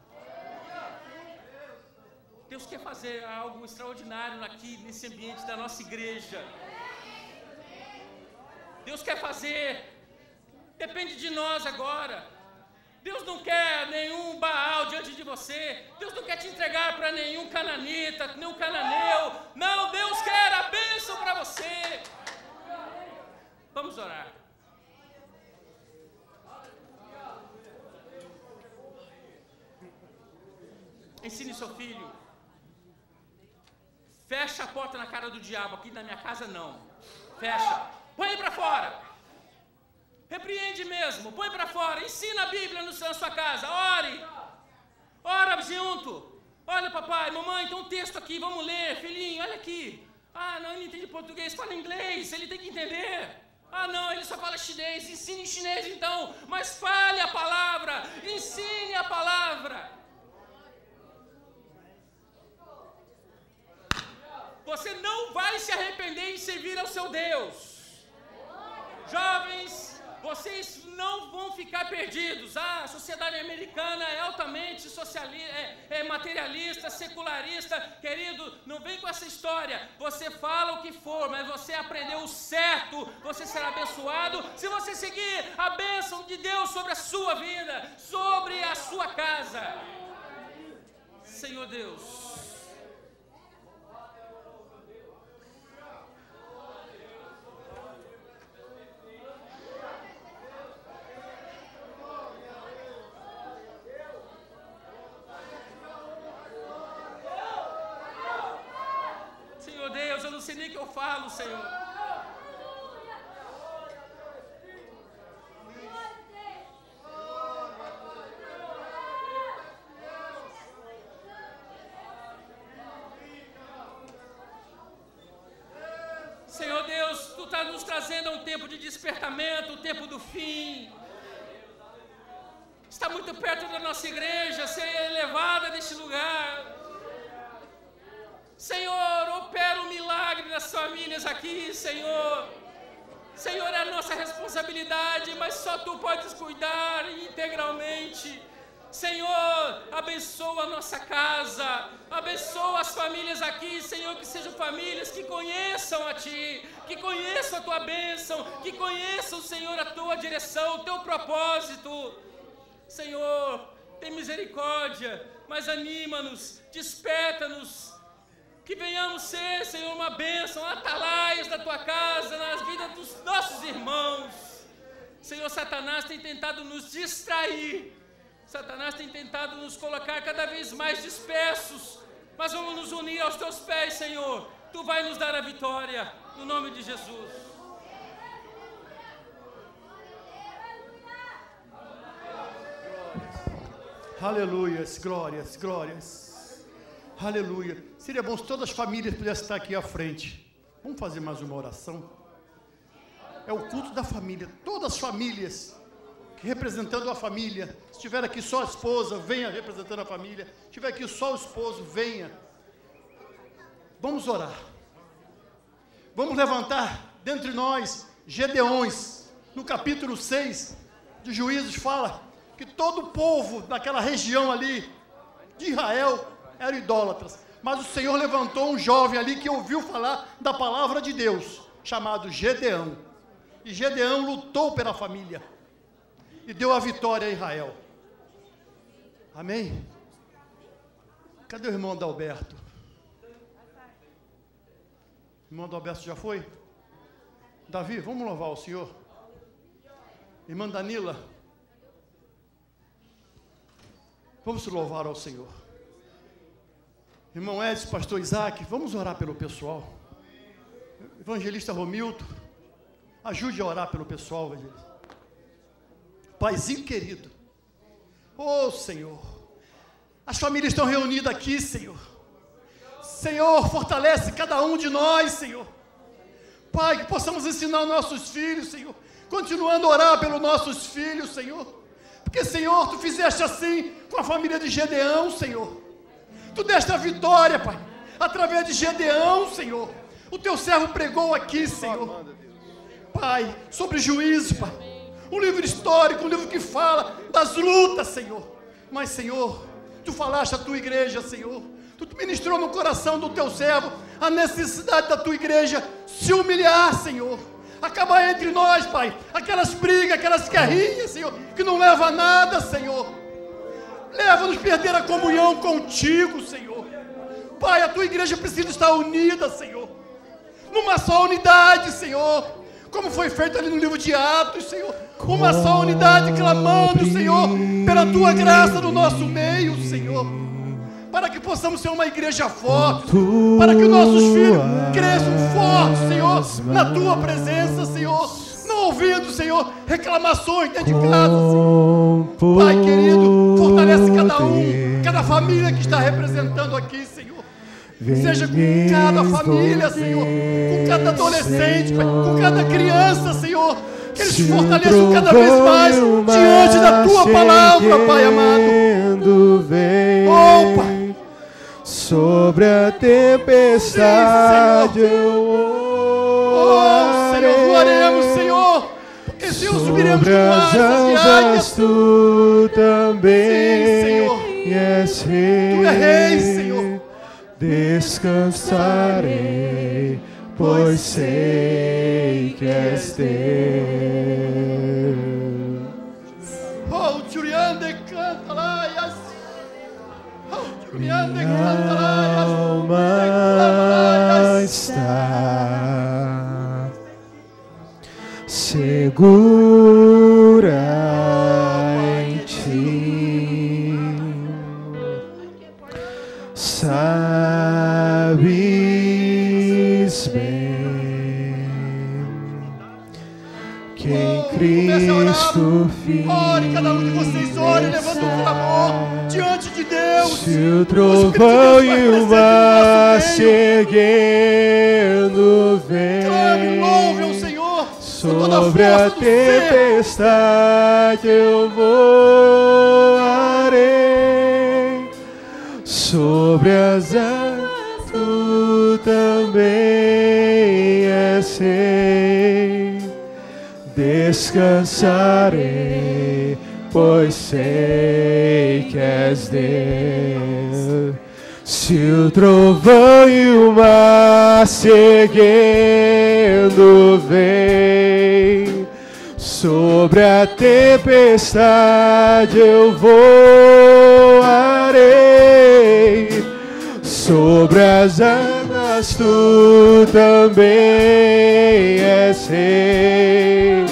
[SPEAKER 1] Deus quer fazer algo extraordinário aqui nesse ambiente da nossa igreja. Deus quer fazer, depende de nós agora. Deus não quer nenhum Baal diante de você. Deus não quer te entregar para nenhum cananita, nenhum cananeu. Não, Deus quer a bênção para você. Vamos orar. Ensine seu filho. Fecha a porta na cara do diabo. Aqui na minha casa não. Fecha. Põe para fora. Repreende mesmo. Põe para fora. Ensina a Bíblia na sua casa. Ore. Ora junto. Olha, papai, mamãe, tem um texto aqui. Vamos ler. Filhinho, olha aqui. Não, ele não entende português. Fala inglês. Ele tem que entender. Não, ele só fala chinês. Ensine chinês então. Mas fale a palavra. Ensine a palavra. Você não vai se arrepender em servir ao seu Deus. Jovens, vocês não vão ficar perdidos. A sociedade americana é altamente socialista, é materialista, secularista. Querido, não vem com essa história. Você fala o que for, mas você aprendeu o certo. Você será abençoado se você seguir a bênção de Deus sobre a sua vida, sobre a sua casa. Senhor Deus. Eu não sei nem o que eu falo, Senhor. Senhor Deus, Tu está nos trazendo a um tempo de despertamento, o tempo do fim. Está muito perto da nossa igreja ser elevada deste lugar. Senhor, opera um milagre nas famílias aqui, Senhor. Senhor, é a nossa responsabilidade, mas só Tu podes cuidar integralmente. Senhor, abençoa a nossa casa, abençoa as famílias aqui, Senhor, que sejam famílias que conheçam a Ti, que conheçam a Tua bênção, que conheçam, Senhor, a Tua direção, o Teu propósito. Senhor, tem misericórdia, mas anima-nos, desperta-nos, que venhamos ser, Senhor, uma bênção, atalaias da Tua casa, nas vidas dos nossos irmãos. Senhor, Satanás tem tentado nos distrair, Satanás tem tentado nos colocar cada vez mais dispersos, mas vamos nos unir aos Teus pés, Senhor. Tu vai nos dar a vitória, no nome de Jesus.
[SPEAKER 2] Aleluias, glórias, glórias. Aleluia. Seria bom se todas as famílias pudessem estar aqui à frente. Vamos fazer mais uma oração? É o culto da família. Todas as famílias representando a família. Se estiver aqui só a esposa, venha representando a família. Se estiver aqui só o esposo, venha. Vamos orar. Vamos levantar dentre nós Gedeões. No capítulo 6 de Juízes fala que todo o povo daquela região ali de Israel eram idólatras. Mas o Senhor levantou um jovem ali que ouviu falar da palavra de Deus, chamado Gedeão. E Gedeão lutou pela família e deu a vitória a Israel. Amém? Cadê o irmão Adalberto? O irmão Adalberto já foi? Davi, vamos louvar o Senhor. Irmã Danila, vamos louvar ao Senhor. Irmão Edson, pastor Isaac, vamos orar pelo pessoal. Evangelista Romildo, ajude a orar pelo pessoal, evangelista. Paizinho querido, oh Senhor, as famílias estão reunidas aqui, Senhor. Senhor, fortalece cada um de nós, Senhor. Pai, que possamos ensinar os nossos filhos, Senhor, continuando a orar pelos nossos filhos, Senhor. Porque, Senhor, Tu fizeste assim com a família de Gedeão, Senhor. Tu deste a vitória, Pai, através de Gedeão, Senhor. O Teu servo pregou aqui, Senhor. Pai, sobre juízo, Pai. Um livro histórico, um livro que fala das lutas, Senhor. Mas, Senhor, Tu falaste à Tua igreja, Senhor. Tu ministrou no coração do Teu servo a necessidade da Tua igreja se humilhar, Senhor. Acabar entre nós, Pai, aquelas brigas, aquelas guerrinhas, Senhor, que não leva a nada, Senhor. Leva-nos a perder a comunhão contigo, Senhor. Pai, a Tua igreja precisa estar unida, Senhor. Numa só unidade, Senhor. Como foi feito ali no livro de Atos, Senhor. Uma só unidade, clamando, Senhor, pela Tua graça no nosso meio, Senhor. Para que possamos ser uma igreja forte. Para que nossos filhos cresçam fortes, Senhor, na Tua presença, Senhor. Não ouvindo, Senhor, reclamações dentro de casa, Senhor. Pai querido, fortalece cada um, cada família que está representando aqui, Senhor. Seja com cada família, Senhor, com cada adolescente, Pai, com cada criança, Senhor, que eles se fortaleçam cada vez mais diante da Tua palavra, Pai amado. Oh, Pai,
[SPEAKER 3] sobre a tempestade
[SPEAKER 2] oh, Senhor, oremos, Senhor, porque Senhor, subiremos
[SPEAKER 3] sobre as asas Tu também.
[SPEAKER 2] Sim, Senhor.
[SPEAKER 3] És Rei.
[SPEAKER 2] Tu és Rei, Senhor.
[SPEAKER 3] Descansarei, pois sei que és Deus.
[SPEAKER 2] Oh, Juriande canta lá, oh, Juriande canta lá,
[SPEAKER 3] alma está segura em Ti. Sabes bem que em Cristo Filho
[SPEAKER 2] ore, cada um de vocês ore, levando um clamor diante de Deus.
[SPEAKER 3] Se o trovão e o mar seguindo vem,
[SPEAKER 2] clame, louve ao Senhor.
[SPEAKER 3] Sobre a tempestade eu voarei, sobre as águas Tu também és Rei. Descansarei, pois sei que és Deus. Se o trovão e o mar seguindo vem, sobre a tempestade eu voarei, sobre as águas tu também és rei.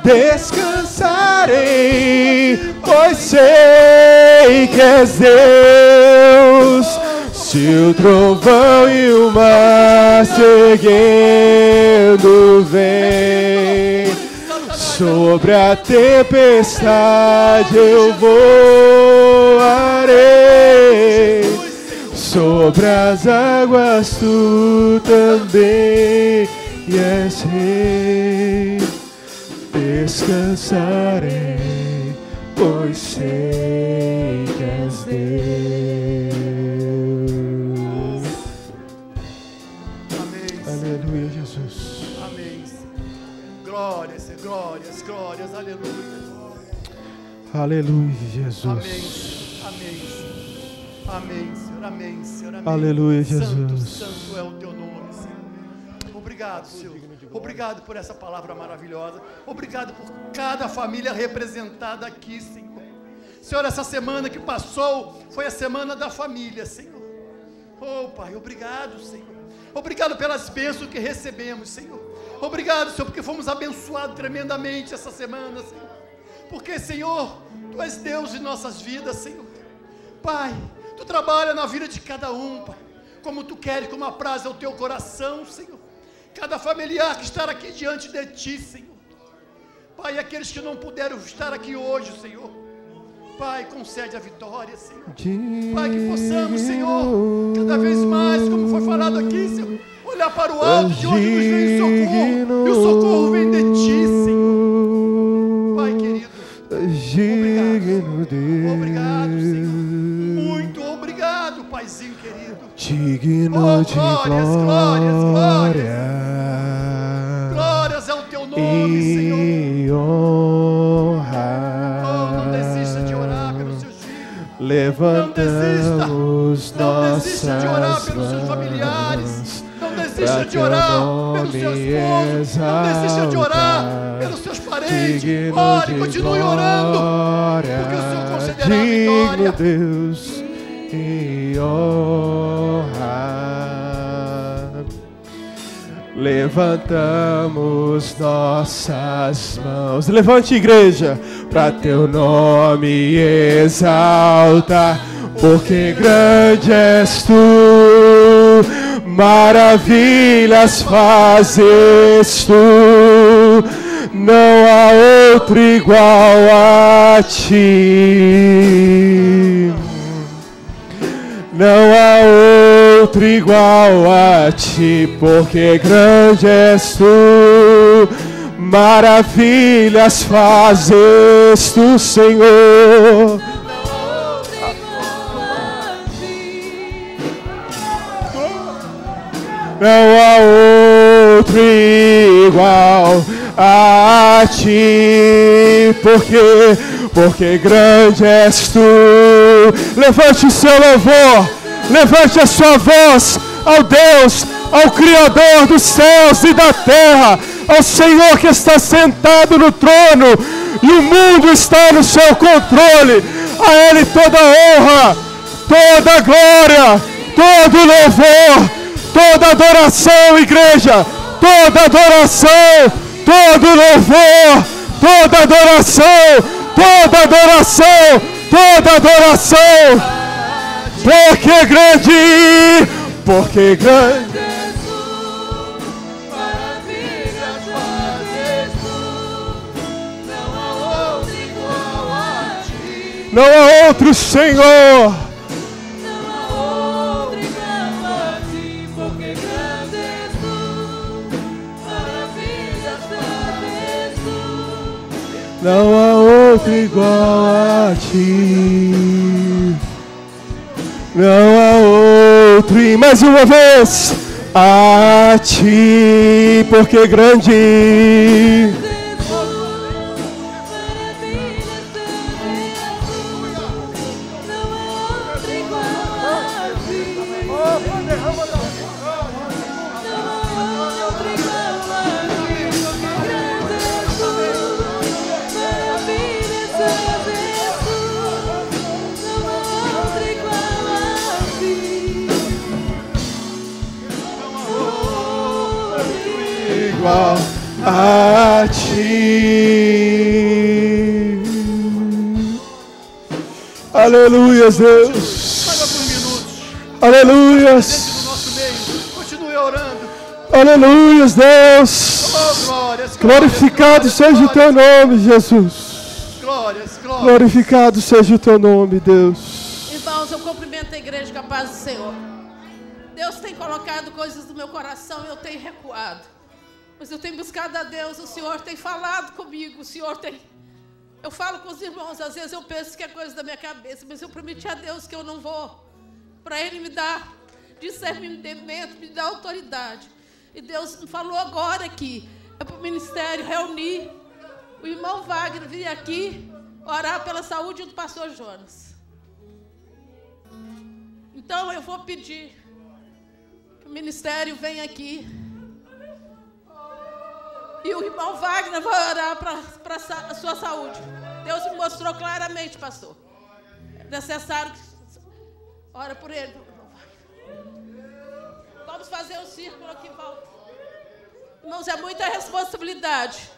[SPEAKER 3] Descansarei, pois sei que és Deus. Se o trovão e o mar seguindo vem, sobre a tempestade eu voarei, sobre as águas tu também és rei. Descansarei, pois sei que és Deus.
[SPEAKER 2] Amém.
[SPEAKER 3] Aleluia, Jesus.
[SPEAKER 2] Amém. Glórias, glórias, glórias. Aleluia.
[SPEAKER 3] Aleluia, Jesus.
[SPEAKER 2] Amém. Amém. Amém, Senhor. Amém, Senhor. Amém.
[SPEAKER 3] Aleluia,
[SPEAKER 2] Santo,
[SPEAKER 3] Jesus.
[SPEAKER 2] santo é o teu nome, Senhor. Obrigado, Senhor. Obrigado por essa palavra maravilhosa. Obrigado por cada família representada aqui, Senhor. Senhor, essa semana que passou foi a semana da família, Senhor. Oh, Pai, obrigado, Senhor. Obrigado pelas bênçãos que recebemos, Senhor. Obrigado, Senhor, porque fomos abençoados tremendamente essa semana, Senhor. Porque, Senhor, Tu és Deus de nossas vidas, Senhor. Pai, Tu trabalha na vida de cada um, Pai, como Tu queres, como apraz ao Teu coração, Senhor. Cada familiar que está aqui diante de Ti, Senhor. Pai, aqueles que não puderam estar aqui hoje, Senhor. Pai, concede a vitória, Senhor. Pai, que possamos, Senhor, cada vez mais, como foi falado aqui, Senhor, olhar para o alto, de onde nos vem o socorro. E o socorro vem de Ti, Senhor. Pai querido, obrigado. Obrigado, Senhor. Muito obrigado, Paizinho querido.
[SPEAKER 3] Digno de
[SPEAKER 2] glórias, glórias, glórias. Glórias ao Teu nome, Senhor. Não desista de orar pelos seus filhos.
[SPEAKER 3] Levantamos
[SPEAKER 2] não desista de orar pelos seus familiares. Não desista de orar pelos seus esposos. Não desista de orar pelos seus parentes. Ore, continue orando, porque o Senhor concederá a vitória.
[SPEAKER 3] Deus e honra. Levantamos nossas mãos. Levante, igreja, para Teu nome exalta, porque grande és Tu, maravilhas fazes Tu, não há outro igual a Ti. Não há outro igual a Ti, porque grande és Tu, maravilhas fazes Tu, Senhor. Não há outro igual a Ti, porque grande és Tu. Levante o seu louvor, levante a sua voz ao Deus, ao Criador dos céus e da terra, ao Senhor que está sentado no trono e o mundo está no seu controle. A Ele toda honra, toda glória, todo louvor, toda adoração, igreja, toda adoração, todo louvor, toda adoração, toda adoração, toda adoração, porque grande, porque grande. Não há outro Senhor. Não há outro igual a Ti. Não há outro. E mais uma vez. A Ti, porque grande. a ti. Aleluia, Deus.
[SPEAKER 2] Saiba por minutos.
[SPEAKER 3] Aleluias.
[SPEAKER 2] Dentro do nosso meio. Continue orando.
[SPEAKER 3] Aleluia, Deus.
[SPEAKER 2] Oh, glórias,
[SPEAKER 3] Glorificado seja o teu nome, Jesus.
[SPEAKER 2] Glórias, glórias.
[SPEAKER 3] Glorificado seja o teu nome, Deus.
[SPEAKER 4] Irmãos, eu cumprimento a igreja com a paz do Senhor. Deus tem colocado coisas no meu coração e eu tenho recuado. Mas eu tenho buscado a Deus, o Senhor tem falado comigo, o Senhor tem... Eu falo com os irmãos, às vezes eu penso que é coisa da minha cabeça, mas eu prometi a Deus que eu não vou. Para Ele me dar discernimento, me dar autoridade. E Deus me falou agora que é para o ministério reunir o irmão Wagner vir aqui orar pela saúde do pastor Jonas. Então eu vou pedir que o ministério venha aqui e o irmão Wagner vai orar para a sua saúde. Deus me mostrou claramente, pastor. É necessário que... Ora por ele. Vamos fazer um círculo aqui em volta. Irmãos, é muita responsabilidade.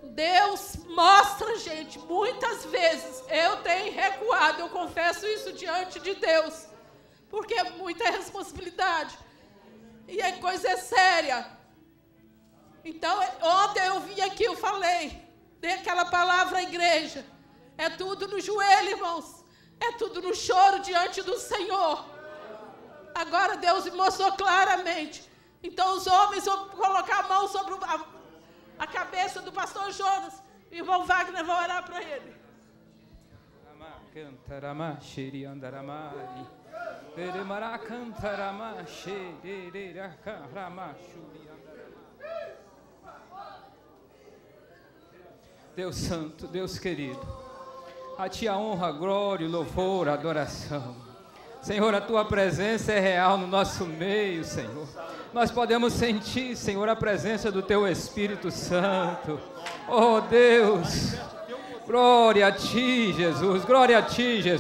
[SPEAKER 4] Deus mostra, gente, muitas vezes eu tenho recuado, eu confesso isso diante de Deus, porque é muita responsabilidade e a coisa é séria. Então, ontem eu vim aqui, eu falei, dei aquela palavra à igreja, é tudo no joelho, irmãos, é tudo no choro diante do Senhor. Agora Deus me mostrou claramente. Então os homens vão colocar a mão sobre a cabeça do pastor Jonas. E o irmão Wagner vai orar para ele.
[SPEAKER 5] Deus santo, Deus querido, a ti a honra, a glória, o louvor, a adoração. Senhor, a tua presença é real no nosso meio, Senhor. Nós podemos sentir, Senhor, a presença do teu Espírito Santo. Oh Deus, glória a ti, Jesus, glória a ti, Jesus.